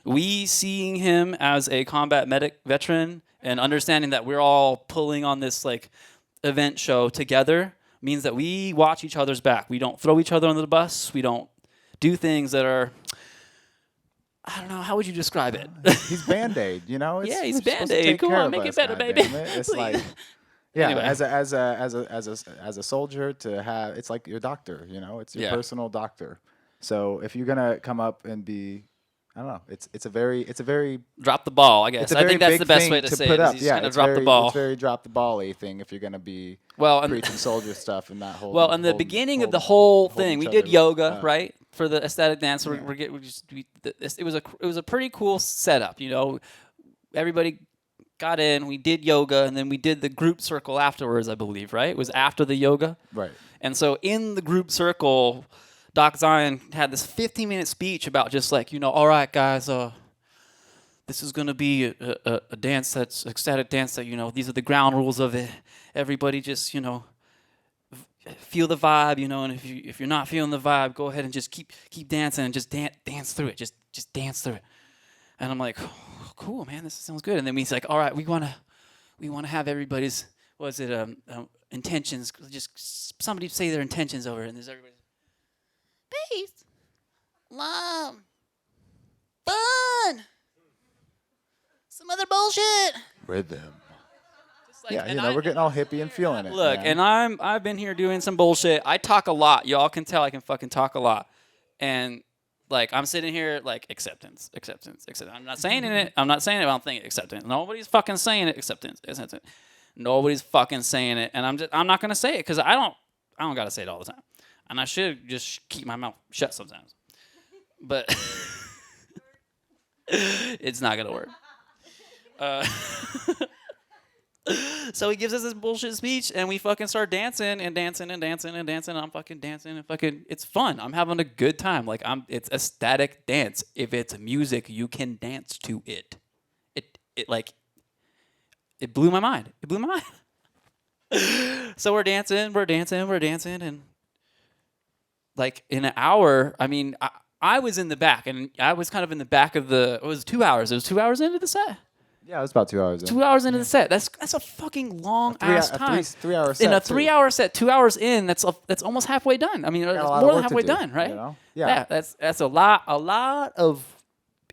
we seeing him as a combat medic veteran and understanding that we're all pulling on this like event show together means that we watch each other's back. We don't throw each other under the bus. We don't do things that are, I don't know, how would you describe it? He's Band-Aid, Yeah, he's Band-Aid. Come on, make it better, baby. It's like, yeah, Anyway. as a soldier to have, it's like your doctor, it's your personal doctor. So if you're gonna come up and be, I don't know. It's a very drop the ball, I guess. I think that's the best way to say it. He's going to drop the ball. It's very drop the ball-y thing if you're going to be preaching soldier stuff and that whole. Well, in the beginning of the whole thing, we did yoga, right, for the ecstatic dance. It was a pretty cool setup, Everybody got in. We did yoga, and then we did the group circle afterwards, I believe, right? It was after the yoga, right? And so in the group circle, Doc Zion had this 15-minute speech about just like, all right, guys, this is going to be a dance that's ecstatic dance that, these are the ground rules of it. Everybody just, feel the vibe, and if you're not feeling the vibe, go ahead and just keep dancing and just dance through it. Just dance through it. And I'm like, oh, cool, man, this sounds good. And then he's like, all right, we want to have everybody's, was it intentions? Just somebody say their intentions over it, and there's everybody. Peace, love, fun, some other bullshit. Rhythm. Like, yeah, we're getting all hippie and feeling it. Look, man. and I've been here doing some bullshit. I talk a lot. Y'all can tell I can fucking talk a lot. And like I'm sitting here like acceptance. I'm not saying it. I don't think acceptance. Nobody's fucking saying it. Acceptance. Nobody's fucking saying it. And I'm not gonna say it because I don't gotta say it all the time. And I should just keep my mouth shut sometimes. But it's not gonna work. So he gives us this bullshit speech, and we fucking start dancing and dancing and dancing and dancing. And I'm fucking dancing and fucking. It's fun. I'm having a good time. Like it's a static dance. If it's music, you can dance to it. It blew my mind. It blew my mind. So we're dancing, and like in an hour. I mean, I was in the back, and I was kind of in the back of the. It was 2 hours. It was 2 hours into the set. Yeah, it was about 2 hours in. 2 hours into the set. That's a fucking long ass time. 3 hour set. In a 3 hour set, 2 hours in, that's almost halfway done. I mean, it's more than halfway done, right? You know? Yeah. That's a lot of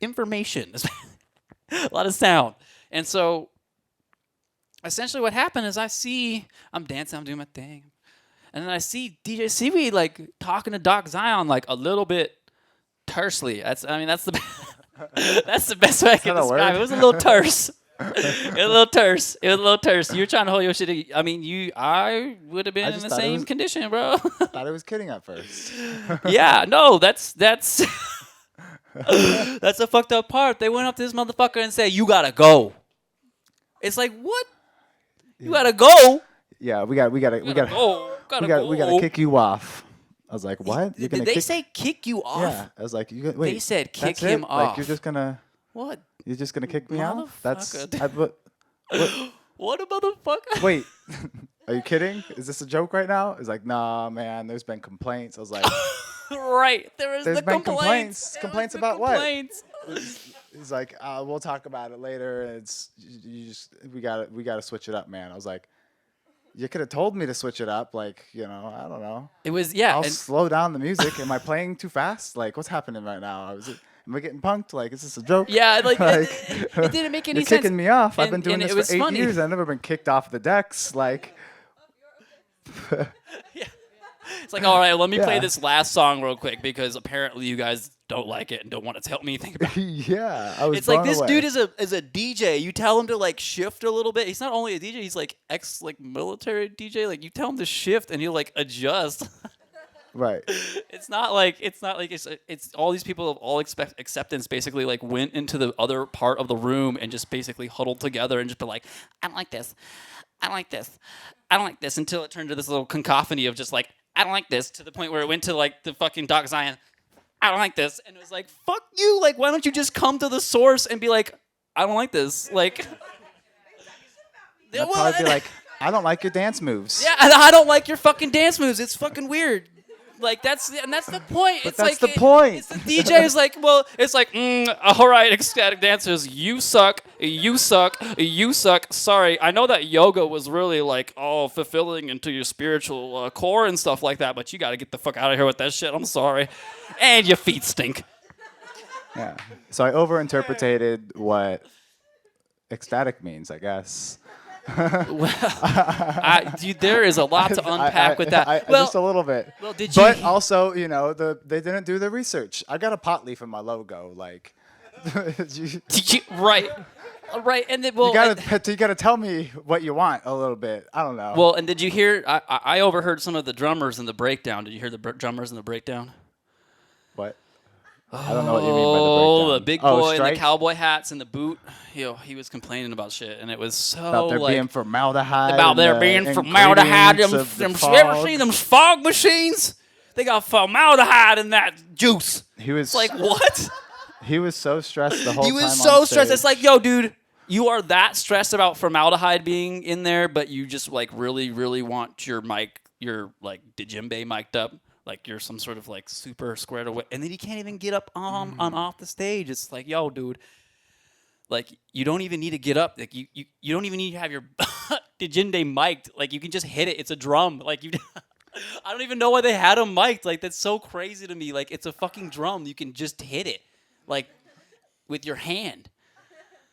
information. A lot of sound. And so essentially what happened is I'm dancing, I'm doing my thing. And then I see DJ SeeWeed like talking to Doc Zion like a little bit tersely. That's the that's the best way I can describe it. It was a little terse. It was a little terse. You were trying to hold your shit. I mean, I would have been in the same condition, bro. I thought I was kidding at first. Yeah, no, that's that's a fucked up part. They went up to this motherfucker and said, "You gotta go." It's like, what? You gotta go? Yeah, we gotta kick you off. I was like, what? Did they say kick you off? Yeah. I was like, wait. They said kick that's him it? off. Like, you're just gonna. What? You're just gonna kick me off? That's. What a motherfucker. Wait. Are you kidding? Is this a joke right now? It's like, nah, man. There's been complaints. I was like, right. There's been complaints. Complaints about what? Complaints. He's like, we'll talk about it later. We gotta switch it up, man. I was like, you could have told me to switch it up, like, I don't know. It was, yeah. I'll slow down the music. Am I playing too fast? Like, what's happening right now? Am I getting punked? Like, is this a joke? Yeah, like it didn't make any sense. You're kicking me off. I've been doing this for 8 years. I've never been kicked off the decks. Like, yeah. It's like, all right, let me play this last song real quick because apparently you guys don't like it and don't want to tell me anything about it. Yeah, I was. It's like this dude is a DJ. You tell him to like shift a little bit. He's not only a DJ. He's like military DJ. Like you tell him to shift and he'll like adjust. Right. It's not like it's all these people of all acceptance basically like went into the other part of the room and just basically huddled together and just be like, I don't like this. I don't like this. I don't like this, until it turned to this little cacophony of just like, I don't like this, to the point where it went to like the fucking Doc Zion, I don't like this. And it was like, fuck you. Like, why don't you just come to the source and be like, I don't like this. Like, I'd probably be like, I don't like your dance moves. Yeah, I don't like your fucking dance moves. It's fucking weird. Like, that's the point. But that's the point. It's the DJ is like, well, it's like, all right, ecstatic dancers, you suck. Sorry, I know that yoga was really like all fulfilling into your spiritual core and stuff like that, but you got to get the fuck out of here with that shit. I'm sorry. And your feet stink. Yeah. So I overinterpreted what ecstatic means, I guess. Well, there is a lot to unpack with that. Just a little bit. Well, did you? But also, they didn't do the research. I got a pot leaf in my logo, like. Right, and then, well, you gotta tell me what you want a little bit. I don't know. Well, and did you hear? I overheard some of the drummers in the breakdown. Did you hear the drummers in the breakdown? What? I don't know what you mean by the breakdown. The big boy in the cowboy hats and the boot. He was complaining about shit, and it was so about there being formaldehyde. About there being formaldehyde. You ever seen them fog machines? They got formaldehyde in that juice. He was like, what? He was so stressed the whole time. He was so stressed. It's like, yo, dude, you are that stressed about formaldehyde being in there, but you just like really, really want your mic, your like djembe mic'd up. Like you're some sort of like super squared away, and then you can't even get up on off the stage. It's like, yo, dude, like you don't even need to get up. Like you don't even need to have your Dijinde mic'd. Like, you can just hit it. It's a drum. Like, you. I don't even know why they had them mic'd. Like, that's so crazy to me. Like, it's a fucking drum. You can just hit it, like, with your hand.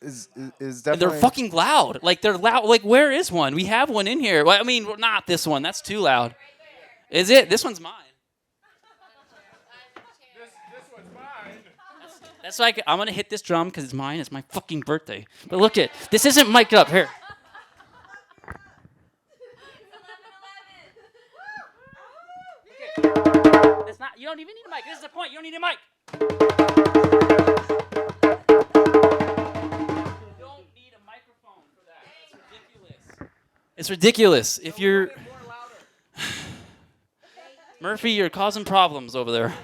Is And definitely. they're fucking loud. Like, they're loud. Like, where is one? We have one in here. Well, I mean, not this one. That's too loud. Is it? This one's mine. This one's mine. That's like, I'm going to hit this drum because it's mine. It's my fucking birthday. But look at, this isn't mic'd up. Here. It's not, you don't even need a mic. This is the point. You don't need a mic. You don't need a microphone for that. It's ridiculous. It's ridiculous. If you're... Murphy, you're causing problems over there.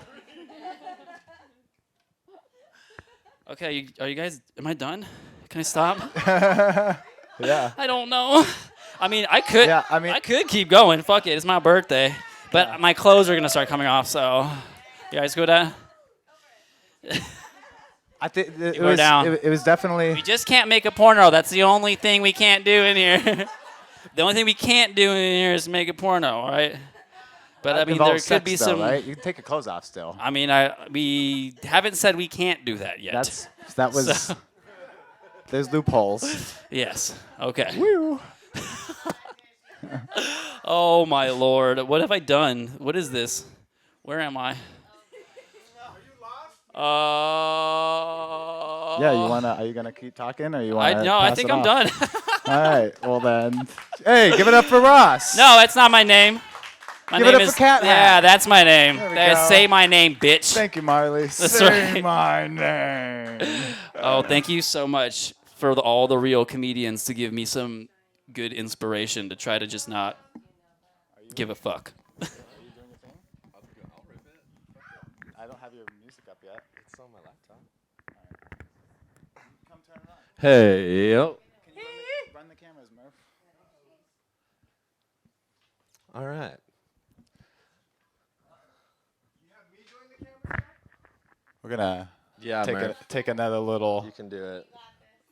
Okay, are you guys... Am I done? Can I stop? Yeah. I don't know. I mean, I could. Yeah, I could keep going. Fuck it. It's my birthday. But my clothes are going to start coming off, so... You guys go down? I think it Go down. was definitely. We just can't make a porno. That's the only thing we can't do in here. The only thing we can't do in here is make a porno, all right? But I mean, there could be some. Right? You can take your clothes off still. I mean, we haven't said we can't do that yet. That was. So- There's loopholes. Yes. Okay. Woo. Oh my lord! What have I done? What is this? Where am I? Yeah, are you gonna keep talking, or you wanna? No, I pass think it I'm off? done. All right. Well then, hey, give it up for Ross. No, that's not my name. My Give it name up is for CatHat. Yeah, that's my name. There we go. Say my name, bitch. Thank you, Marley. That's Say right. my name. Oh, thank you so much for all the real comedians to give me some good inspiration to try to just not give a fuck. I don't have your music up yet. It's on my laptop. Come turn it on. Hey, yo. Can you run the cameras, Murph? All right. We're gonna Yeah, Murph. take another little You can do it.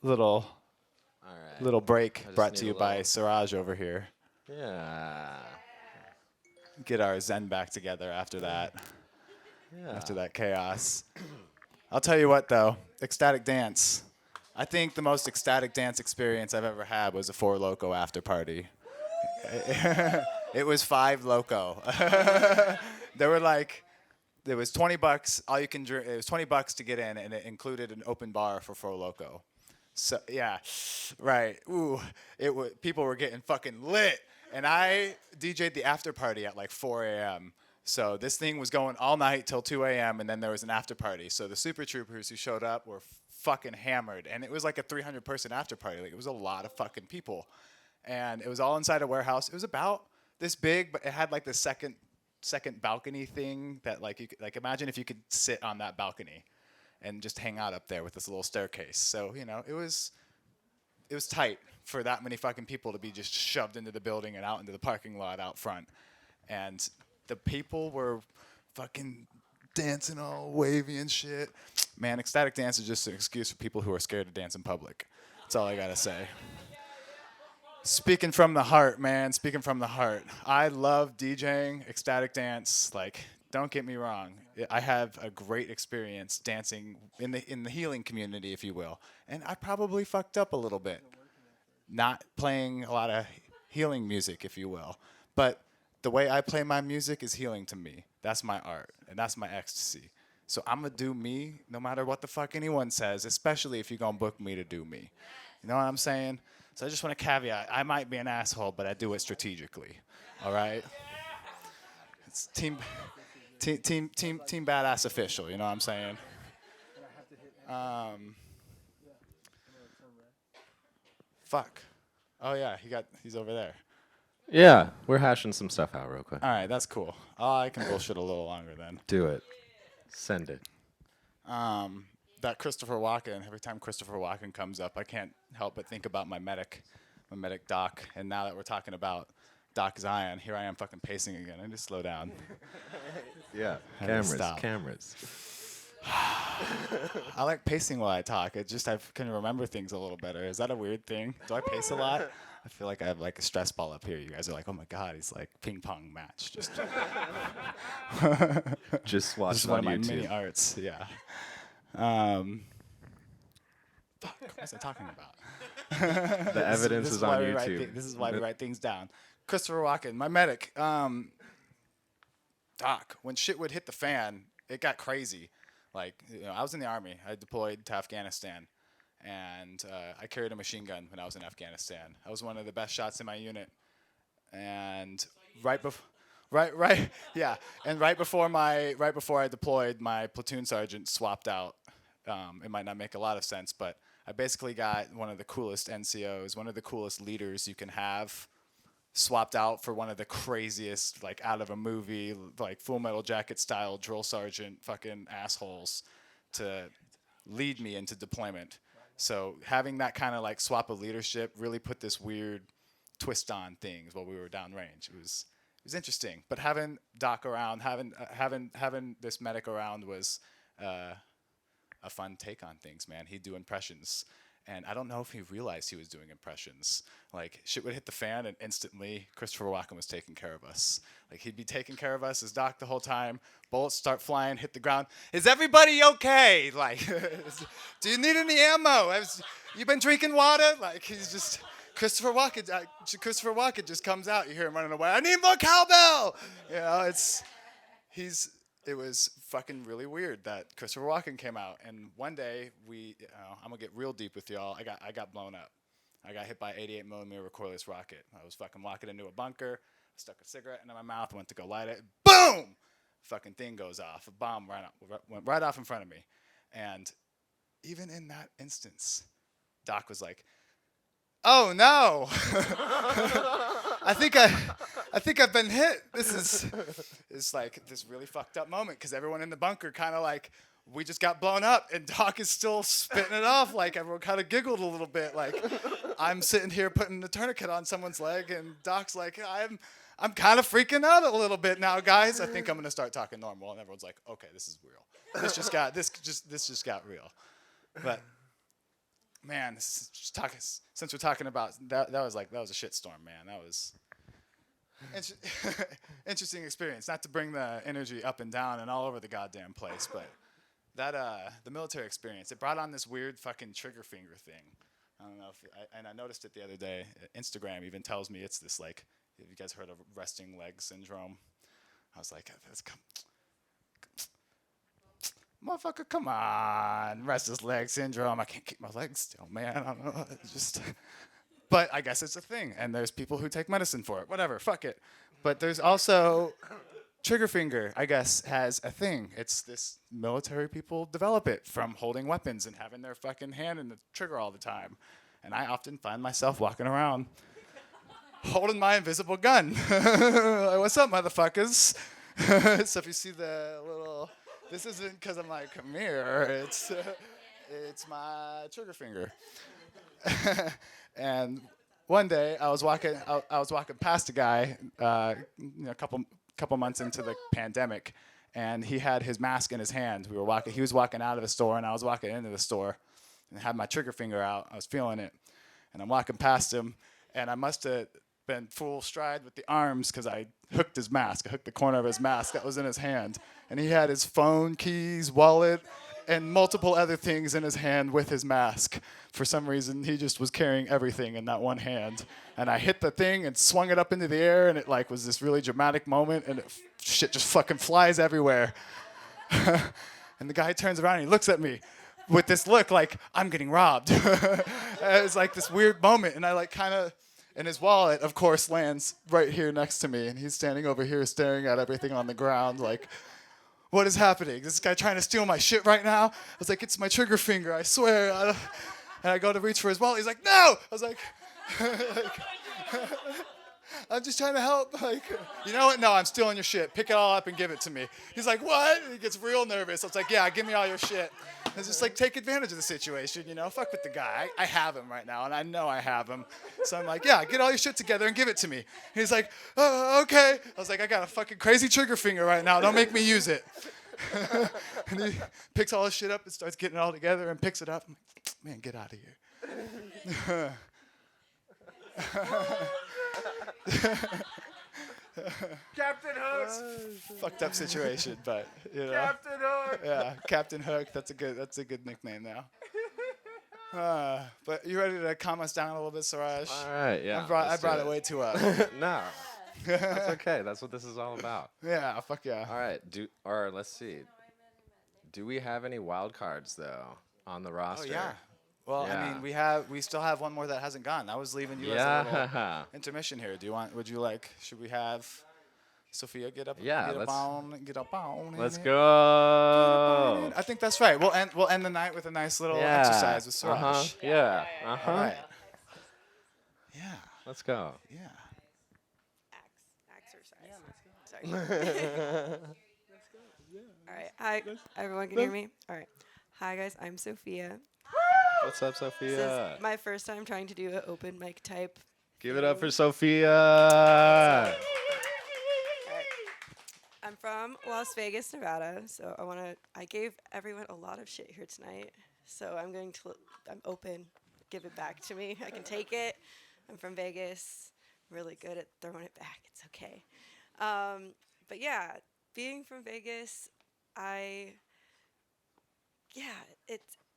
little All right. little break just brought need to a you by little- Siraj over here. Yeah. Get our zen back together after that. Yeah. After that chaos. I'll tell you what, though, ecstatic dance. I think the most ecstatic dance experience I've ever had was a Four Loko after party. It was 5 Loko. There was $20. All you can drink. It was $20 to get in, and it included an open bar for Four Loko. So yeah, right. Ooh, people were getting fucking lit, and I DJ'd the after party at like 4 a.m. So this thing was going all night till 2 a.m. and then there was an after party. So the Super Troopers who showed up were fucking hammered, and it was like a 300-person after party. Like, it was a lot of fucking people, and it was all inside a warehouse. It was about this big, but it had like the second balcony thing that imagine if you could sit on that balcony and just hang out up there with this little staircase. So it was tight for that many fucking people to be just shoved into the building and out into the parking lot out front, and the people were fucking dancing all wavy and shit. Man, ecstatic dance is just an excuse for people who are scared to dance in public. That's all I gotta say. Speaking from the heart, man. Speaking from the heart. I love DJing ecstatic dance. Like, don't get me wrong. I have a great experience dancing in the healing community, if you will. And I probably fucked up a little bit, not playing a lot of healing music, if you will. But the way I play my music is healing to me. That's my art, and that's my ecstasy. So I'm going to do me no matter what the fuck anyone says, especially if you're going to book me to do me. You know what I'm saying? So I just want to caveat, I might be an asshole, but I do it strategically. All right? It's team badass official, you know what I'm saying? Fuck. Oh yeah, he's over there. Yeah, we're hashing some stuff out real quick. All right, that's cool. Oh, I can bullshit a little longer then. Do it. Send it. That Christopher Walken, every time Christopher Walken comes up, I can't help but think about my medic Doc. And now that we're talking about Doc Zion, here I am fucking pacing again. I need to slow down. Yeah, I had to stop. cameras. I like pacing while I talk. I can remember things a little better. Is that a weird thing? Do I pace a lot? I feel like I have like a stress ball up here. You guys are like, oh my God, he's like ping pong match. Just watch This is it one on of my YouTube. mini arts. Yeah. Fuck, what was I talking about? The evidence This is why on we write YouTube. this is why we write things down. Christopher Walken, my medic. Doc, when shit would hit the fan, it got crazy. Like, I was in the Army. I deployed to Afghanistan. And I carried a machine gun when I was in Afghanistan. I was one of the best shots in my unit. And right before I deployed, my platoon sergeant swapped out. It might not make a lot of sense, but I basically got one of the coolest NCOs, one of the coolest leaders you can have, swapped out for one of the craziest, like out of a movie, like Full Metal Jacket style drill sergeant fucking assholes to lead me into deployment. So having that kind of like swap of leadership really put this weird twist on things while we were downrange. It was interesting, but having Doc around, having this medic around was a fun take on things, man. He'd do impressions, and I don't know if he realized he was doing impressions. Like, shit would hit the fan, and instantly Christopher Walken was taking care of us. Like, he'd be taking care of us as Doc the whole time. Bullets start flying, hit the ground. Is everybody okay? Like, do you need any ammo? You been drinking water? Like, he's just Christopher Walken just comes out. You hear him running away. I need more cowbell. You know, it was fucking really weird that Christopher Walken came out. And one day I'm gonna get real deep with y'all. I got blown up. I got hit by 88 millimeter recoilless rocket. I was fucking walking into a bunker, stuck a cigarette into my mouth, went to go light it. Boom! Fucking thing goes off. A bomb went right off in front of me. And even in that instance, Doc was like, "Oh no! I think I've been hit." This is like this really fucked up moment because everyone in the bunker kind of like, we just got blown up, and Doc is still spitting it off. Like, everyone kind of giggled a little bit. Like, I'm sitting here putting the tourniquet on someone's leg, and Doc's like, I'm kind of freaking out a little bit now, guys. I think I'm gonna start talking normal, and everyone's like, okay, this is real. This just got real. But man, since we're talking about that was a shitstorm, man. That was interesting experience. Not to bring the energy up and down and all over the goddamn place, but that the military experience, it brought on this weird fucking trigger finger thing. I don't know and I noticed it the other day. Instagram even tells me it's this, like, have you guys heard of resting leg syndrome? I was like, motherfucker, come on, restless leg syndrome. I can't keep my legs still, man. I don't know. It's just, but I guess it's a thing, and there's people who take medicine for it. Whatever, fuck it. But there's also trigger finger, I guess, has a thing. It's this military people develop it from holding weapons and having their fucking hand in the trigger all the time. And I often find myself walking around holding my invisible gun. Like, what's up, motherfuckers? So if you see the little, this isn't because I'm like, come here. It's my trigger finger. And one day I was walking past a guy, a couple months into the pandemic, and he had his mask in his hand. He was walking out of the store, and I was walking into the store, and I had my trigger finger out. I was feeling it, and I'm walking past him, and I must have been full stride with the arms because I hooked his mask. I hooked the corner of his mask that was in his hand, and he had his phone, keys, wallet, and multiple other things in his hand with his mask. For some reason, he just was carrying everything in that one hand. And I hit the thing and swung it up into the air, and it like was this really dramatic moment, and shit just fucking flies everywhere. And the guy turns around and he looks at me with this look like, I'm getting robbed. It was like this weird moment, and I like kind of, and his wallet, of course, lands right here next to me, and he's standing over here staring at everything on the ground like, what is happening? Is this guy trying to steal my shit right now? I was like, it's my trigger finger, I swear. And I go to reach for his wallet. He's like, no! I was like, I'm just trying to help. Like, you know what? No, I'm stealing your shit. Pick it all up and give it to me. He's like, what? He gets real nervous. I was like, yeah, give me all your shit. It's just like, take advantage of the situation, you know? Fuck with the guy. I have him right now, and I know I have him. So I'm like, yeah, get all your shit together and give it to me. He's like, oh, okay. I was like, I got a fucking crazy trigger finger right now. Don't make me use it. And he picks all his shit up and starts getting it all together and picks it up. I'm like, man, get out of here. Captain Hook. Fucked up situation, but you know. Captain Hook. Yeah, Captain Hook. That's a good nickname now. But you ready to calm us down a little bit, Suraj? All right, yeah. I brought it way too up. No, that's okay. That's what this is all about. Yeah, fuck yeah. All right, let's see. Do we have any wild cards though on the roster? Oh yeah. Well, Yeah. I mean, we still have one more that hasn't gone. I was leaving you as a little intermission here. Should we have Sophia get up? Yeah, get up on. Let's go. I think that's right. We'll end the night with a nice little exercise with Suraj. Yeah. All right. Yeah. Let's go. Yeah. Exercise. Sorry. All right. Hi, everyone can hear me? All right. Hi, guys. I'm Sophia. What's up, This Sophia? is my first time trying to do an open mic type. Give it up for Sophia. All right. I'm from Las Vegas, Nevada, so I gave everyone a lot of shit here tonight, so I'm open. Give it back to me. I can take it. I'm from Vegas. Really good at throwing it back. It's okay. But yeah, being from Vegas,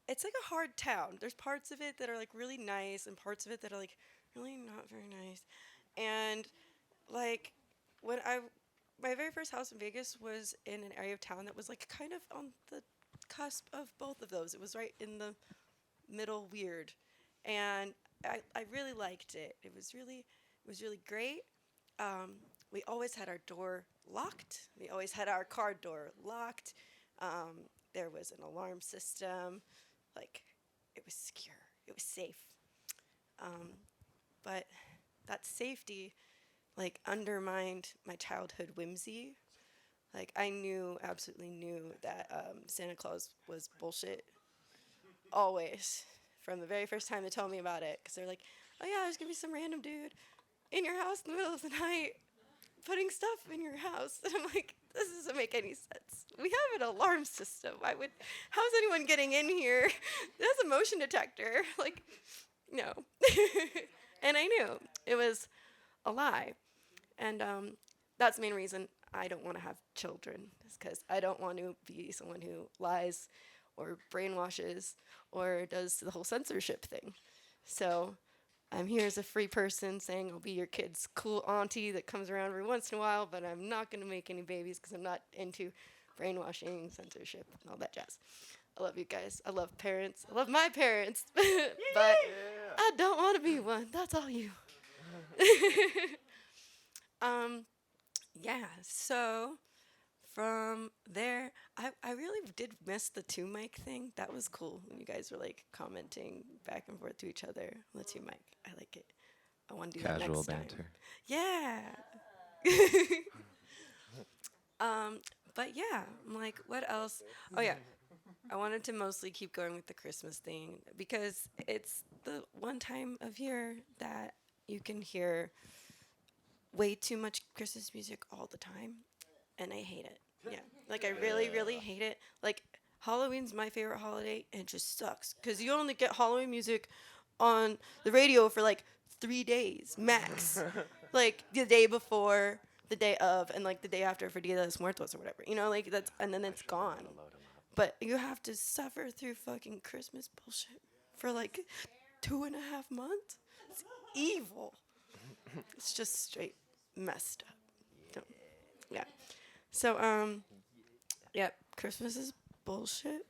it's like a hard town. There's parts of it that are like really nice and parts of it that are like really not very nice. And like my very first house in Vegas was in an area of town that was like kind of on the cusp of both of those. It was right in the middle weird. And I really liked it. It was really great. We always had our door locked. We always had our car door locked. There was an alarm system. Like, it was secure. It was safe. But that safety, like, undermined my childhood whimsy. Like, I absolutely knew that Santa Claus was bullshit. Always. From the very first time they told me about it. Because they're like, oh, yeah, there's going to be some random dude in your house in the middle of the night putting stuff in your house. And I'm like, this doesn't make any sense. We have an alarm system. How's anyone getting in here? There's a motion detector. Like, no. And I knew it was a lie. And that's the main reason I don't want to have children, is because I don't want to be someone who lies or brainwashes or does the whole censorship thing. So I'm here as a free person saying I'll be your kid's cool auntie that comes around every once in a while, but I'm not going to make any babies because I'm not into brainwashing, censorship, and all that jazz. I love you guys. I love parents. I love my parents, but I don't want to be one. That's all you. Yeah, so from there, I really did miss the 2-mic thing. That was cool when you guys were like commenting back and forth to each other on the 2-mic. I like it. I want to do that next Casual time. banter. Yeah. But yeah, I'm like, what else? Oh yeah, I wanted to mostly keep going with the Christmas thing because it's the one time of year that you can hear way too much Christmas music all the time, and I hate it. Yeah, like I really, really hate it. Like Halloween's my favorite holiday, and it just sucks because you only get Halloween music on the radio for like 3 days max. Like the day before, the day of, and like the day after for Dia de los Muertos or whatever. You know, like that's, and then it's gone. But you have to suffer through fucking Christmas bullshit for like 2.5 months. It's evil. It's just straight messed up. Yeah. So, yeah, Christmas is bullshit.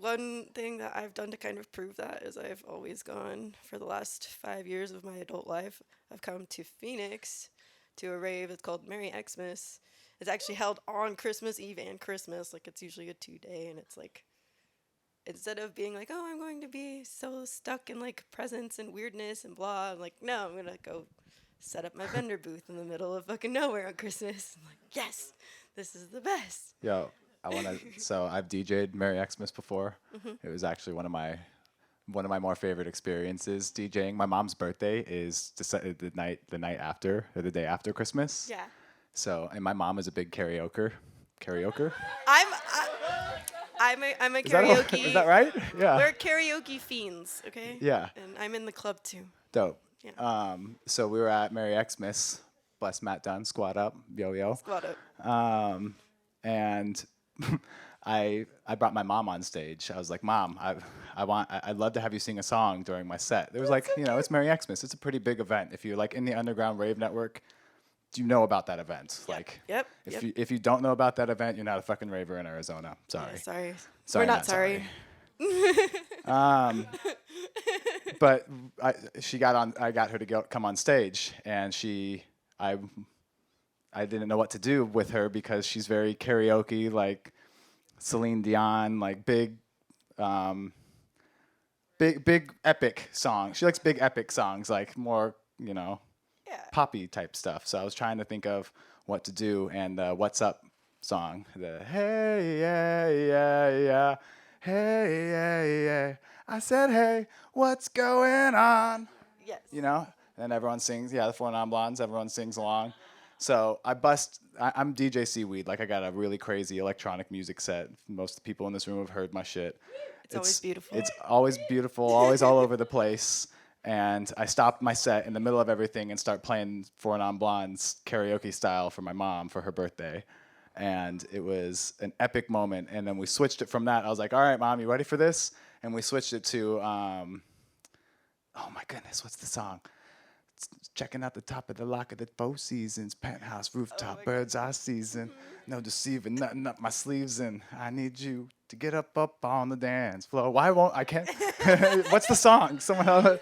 One thing that I've done to kind of prove that is I've always gone, for the last 5 years of my adult life, I've come to Phoenix to a rave. It's called Merry Xmas. It's actually held on Christmas Eve and Christmas. Like, it's usually a 2-day, and it's like, instead of being like, oh, I'm going to be so stuck in like presents and weirdness and blah, I'm like, no, I'm gonna go set up my vendor booth in the middle of fucking nowhere on Christmas. I'm like, yes, this is the best. Yo, so I've DJ'd Merry Xmas before. It was actually one of my more favorite experiences DJing. My mom's birthday is the night after, or the day after Christmas. Yeah. I'm a Is that, karaoke. is that right? Yeah. We're karaoke fiends, okay? Yeah. And I'm in the club too. Dope. Yeah. So we were at Merry Xmas. Bless Matt Dunn. Squat up. Yo yo. Squad up. And I brought my mom on stage. I was like, Mom, I'd love to have you sing a song during my set. There was like, it's Merry Xmas. It's a pretty big event. If you're like in the underground rave network, you know about that event. Yep. Like, Yep. if you don't know about that event, you're not a fucking raver in Arizona. Sorry. Yeah, sorry. Sorry, We're not sorry. But I got her to come on stage, and I didn't know what to do with her because she's very karaoke, like Celine Dion, like big epic songs. She likes big epic songs, like more, poppy type stuff. So I was trying to think of what to do, and What's Up song, the hey, yeah, yeah, yeah, hey, yeah, yeah. I said, hey, what's going on? Yes. And everyone sings, the 4 Non-Blondes, everyone sings along. So I'm DJ SeeWeed. Like, I got a really crazy electronic music set. Most of the people in this room have heard my shit. It's always beautiful. It's always beautiful, always all over the place. And I stopped my set in the middle of everything and start playing 4 Non-Blondes karaoke style for my mom for her birthday. And it was an epic moment. And then we switched it from that. I was like, all right, Mom, you ready for this? And we switched it to, oh my goodness, what's the song? Checking out the top of the lock of the 4 Seasons, penthouse, rooftop, bird's eye season. No deceiving, nothing up my sleeves, and I need you to get up on the dance floor. I can't. What's the song? Someone else.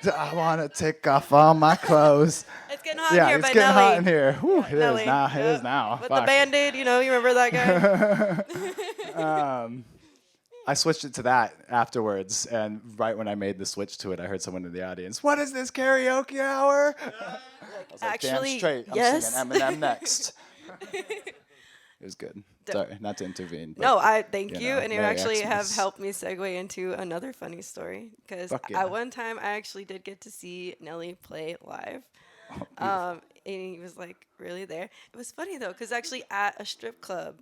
I want to take off all my clothes. It's getting hot in here, it's by getting Nelly. hot in here. Whew, it Nelly. is now. It is now. With Fuck. the Band-Aid, you remember that guy? I switched it to that afterwards, and right when I made the switch to it, I heard someone in the audience, "What is this karaoke hour?" I was like, Actually, damn straight, yes. I'm singing Eminem next. It was good. Sorry, not to intervene. But, No, I thank you, and you Merry actually have Xmas. helped me segue into another funny story because Fuck yeah. at one time I actually did get to see Nelly play live. And he was like really there. It was funny though, because actually at a strip club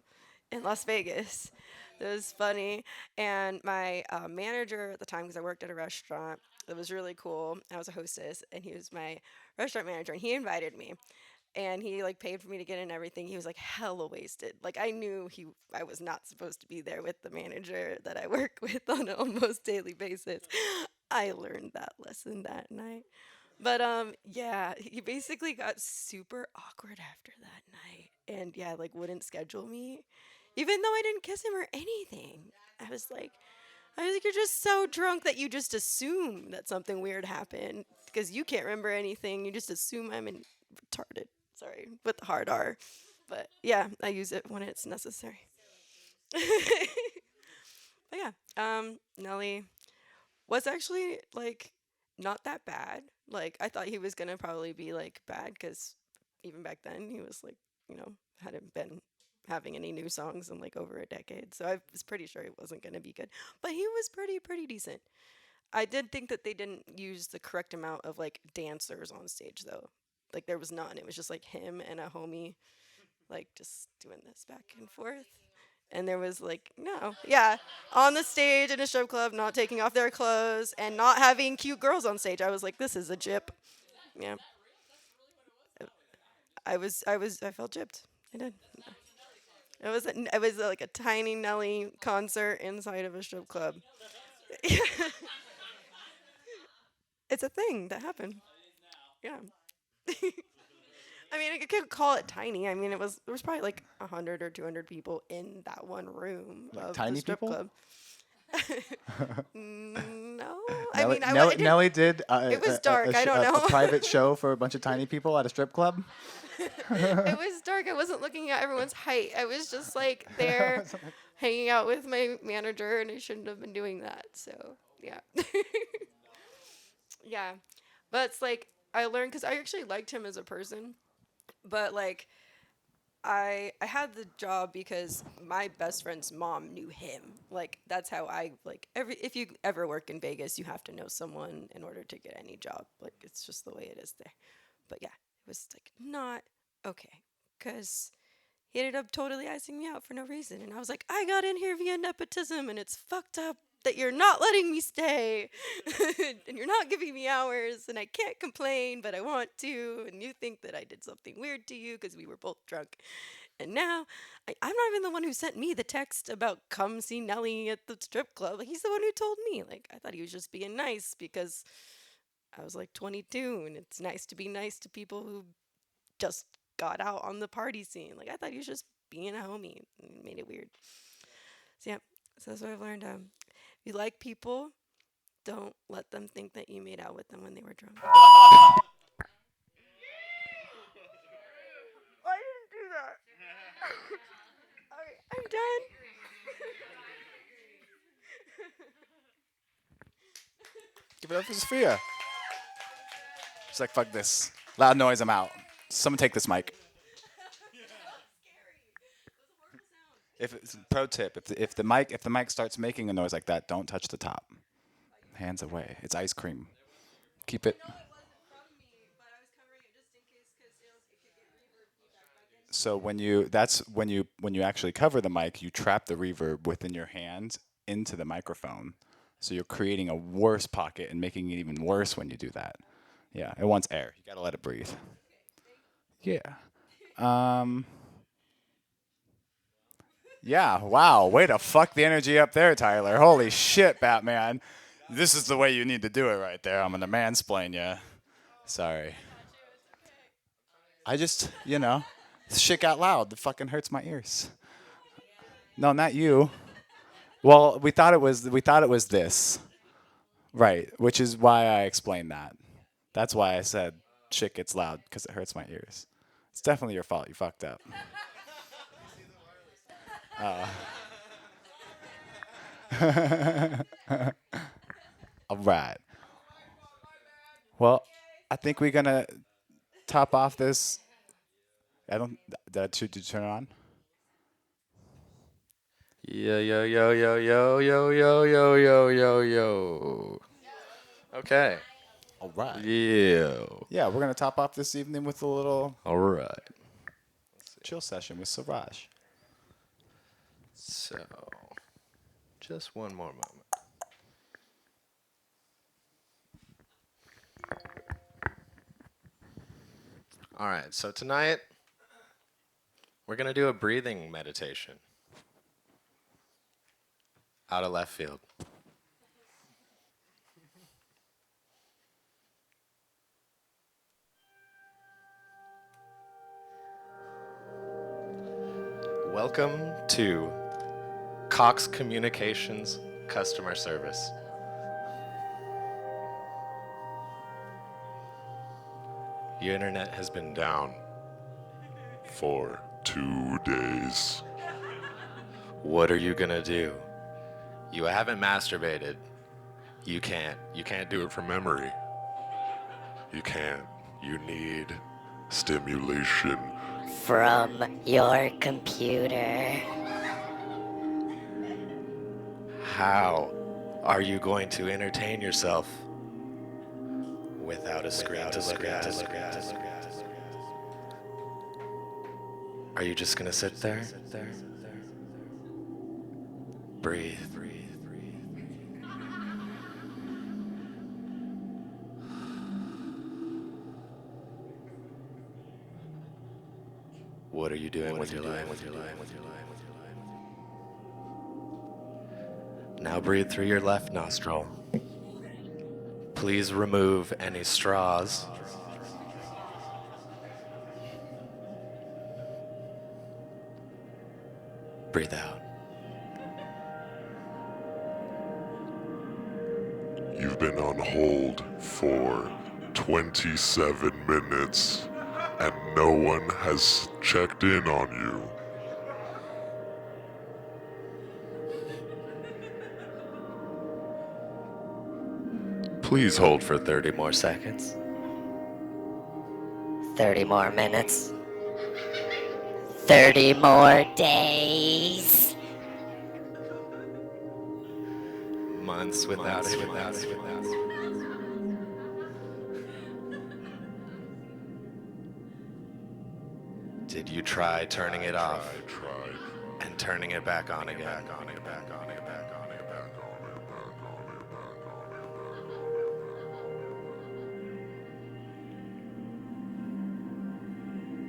in Las Vegas, it was funny. And my manager at the time, because I worked at a restaurant, it was really cool. I was a hostess, and he was my restaurant manager, and he invited me. And he paid for me to get in and everything. He was hella wasted. I knew I was not supposed to be there with the manager that I work with on an almost daily basis. I learned that lesson that night. But yeah, he basically got super awkward after that night, and wouldn't schedule me, even though I didn't kiss him or anything. I was like, you're just so drunk that you just assume that something weird happened because you can't remember anything. You just assume I'm retarded. Sorry, with the hard R. But yeah, I use it when it's necessary. But yeah, Nelly was actually not that bad. I thought he was gonna probably be bad because even back then he was hadn't been having any new songs in over a decade. So I was pretty sure it wasn't gonna be good. But he was pretty decent. I did think that they didn't use the correct amount of dancers on stage though. There was none. It was just him and a homie, just doing this back and forth. And there was on the stage in a strip club, not taking off their clothes and not having cute girls on stage. I was like, this is a gyp. Yeah. I felt gypped. I did. It was like a tiny Nelly concert inside of a strip club. It's a thing that happened. Yeah. I mean, I could call it tiny. I mean, there was probably 100 or 200 people in that one room of tiny the strip people? club. No, Nelly did. It was dark. I don't know. A private show for a bunch of tiny people at a strip club. It was dark. I wasn't looking at everyone's height. I was just there hanging out with my manager, and I shouldn't have been doing that. So yeah, yeah. But it's I learned because I actually liked him as a person, but I had the job because my best friend's mom knew him. That's how I if you ever work in Vegas, you have to know someone in order to get any job. It's just the way it is there. But yeah, it was not okay because he ended up totally icing me out for no reason. And I was like, I got in here via nepotism, and it's fucked up that you're not letting me stay, and you're not giving me hours, and I can't complain, but I want to, and you think that I did something weird to you because we were both drunk. And now, I'm not even the one who sent me the text about come see Nelly at the strip club. Like, he's the one who told me. Like, I thought he was just being nice because I was like 22, and it's nice to be nice to people who just got out on the party scene. Like, I thought he was just being a homie, and it made it weird. So, yeah, so that's what I've learned. If you like people, don't let them think that you made out with them when they were drunk. I didn't do that. Alright, I'm done. Give it up for Sophia. She's like, fuck this. Loud noise, I'm out. Someone take this mic. Pro tip, if the mic starts making a noise like that, don't touch the top. Hands away. It's ice cream. Keep it. So when you actually cover the mic, you trap the reverb within your hand into the microphone. So you're creating a worse pocket and making it even worse when you do that. Yeah, it wants air. You gotta let it breathe. Yeah. Yeah, wow. Way to fuck the energy up there, Tyler. Holy shit, Batman. This is the way you need to do it right there. I'm gonna mansplain you. Sorry. I just, shit got loud. It fucking hurts my ears. No, not you. Well, we thought it was this. Right, which is why I explained that. That's why I said shit gets loud, because it hurts my ears. It's definitely your fault. You fucked up. All right. Well, I think we're gonna top off this. Did you turn it on? Yo, yo, yo, yo, yo, yo, yo, yo, yo, yo, yo. Okay. All right. Yeah. Yeah, we're gonna top off this evening with a little All right. chill session with Siraj. So, just one more moment. All right, so tonight we're going to do a breathing meditation out of left field. Welcome to Cox Communications Customer Service. Your internet has been down for 2 days. What are you gonna do? You haven't masturbated. You can't do it from memory. You can't. You need stimulation. From your computer. How are you going to entertain yourself without a screen to look at? Are you just gonna sit there? Breathe. What are you doing with your life? Now breathe through your left nostril. Please remove any straws. Breathe out. You've been on hold for 27 minutes and no one has checked in on you. Please hold for 30 more seconds. 30 more minutes. 30 more days. Months without it. Did you try turning it off and turning it back on again?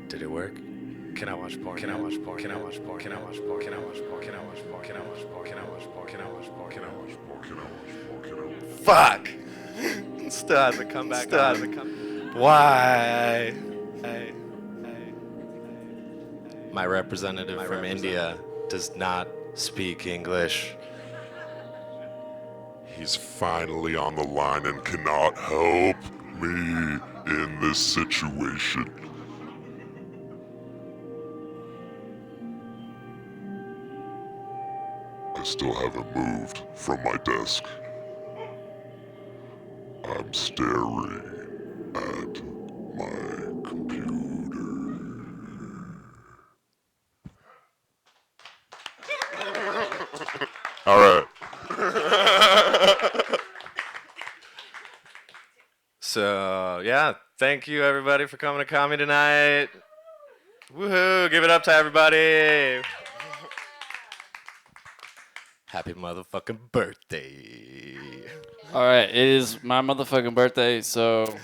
Did it work? Can I watch porn? Can I watch porn? Can I watch porn? Can I watch porn? Can I watch porn? Can I watch porn? Can I watch porn? Can I watch porn? Can I watch porn? Can I watch porn? Can I watch porn? Can I watch porn? Fuck! Still hasn't come back. Still hasn't come. Why? My representative from India does not speak English. He's finally on the line and cannot help me in this situation. I still haven't moved from my desk. I'm staring at my computer. All right. So, yeah, thank you everybody for coming to Comedy tonight. Woohoo, give it up to everybody. Happy motherfucking birthday. All right, it is my motherfucking birthday, so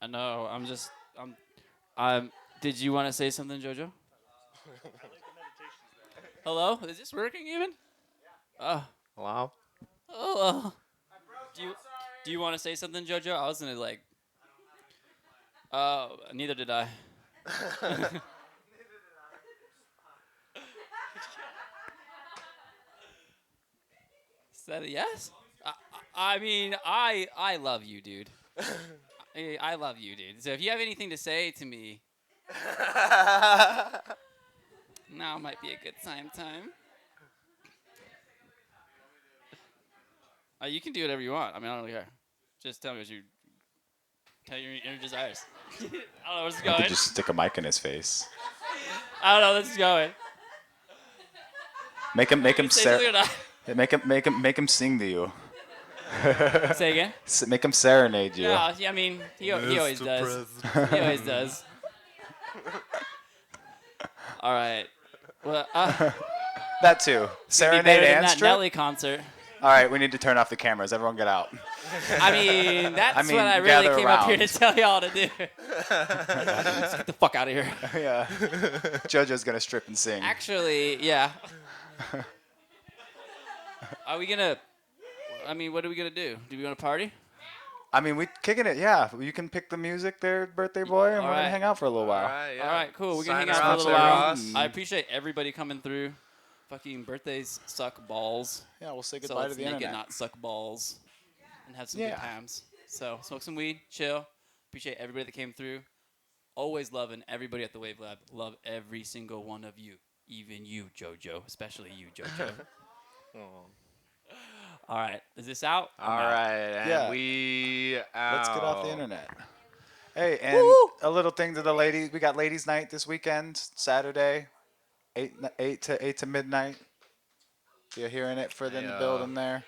I know I'm. Did you want to say something, JoJo? Hello, is this working even? Hello. Oh. Do you want to say something, JoJo? I was gonna like. Neither did I. Is that a yes? I mean, I love you, dude. I love you, dude. So if you have anything to say to me, now might be a good time. You can do whatever you want. I mean, I don't really care. Just tell me what you. Tell your inner desires. I don't know where this is You going. could just stick a mic in his face. I don't know where this is going. Make him Say something or not? make him sing to you. Say again? Make him serenade you. Yeah, I mean, he always does. He always does. All right. Well, that too. Serenade and that strip. Nelly concert. All right, we need to turn off the cameras. Everyone get out. I mean, that's what I really came up here to tell y'all to do. Let's get the fuck out of here. Yeah. JoJo's gonna strip and sing. Actually, yeah. Are we gonna? I mean, what are we gonna do? Do we want to party? I mean, we kicking it. Yeah, you can pick the music there, birthday boy, and we're gonna hang out for a little while. All right, cool. We're gonna hang out for a little while. I appreciate everybody coming through. Fucking birthdays suck balls. Yeah, we'll say goodbye to the internet. Make it not suck balls, and have some good times. So smoke some weed, chill. Appreciate everybody that came through. Always loving everybody at the Wavelab. Love every single one of you, even you, JoJo, especially you, JoJo. All right, is this out? All right, and we out. Let's get off the internet. Hey, and a little thing to the ladies. We got ladies' night this weekend, Saturday, 8 to midnight. You're hearing it further in the building there.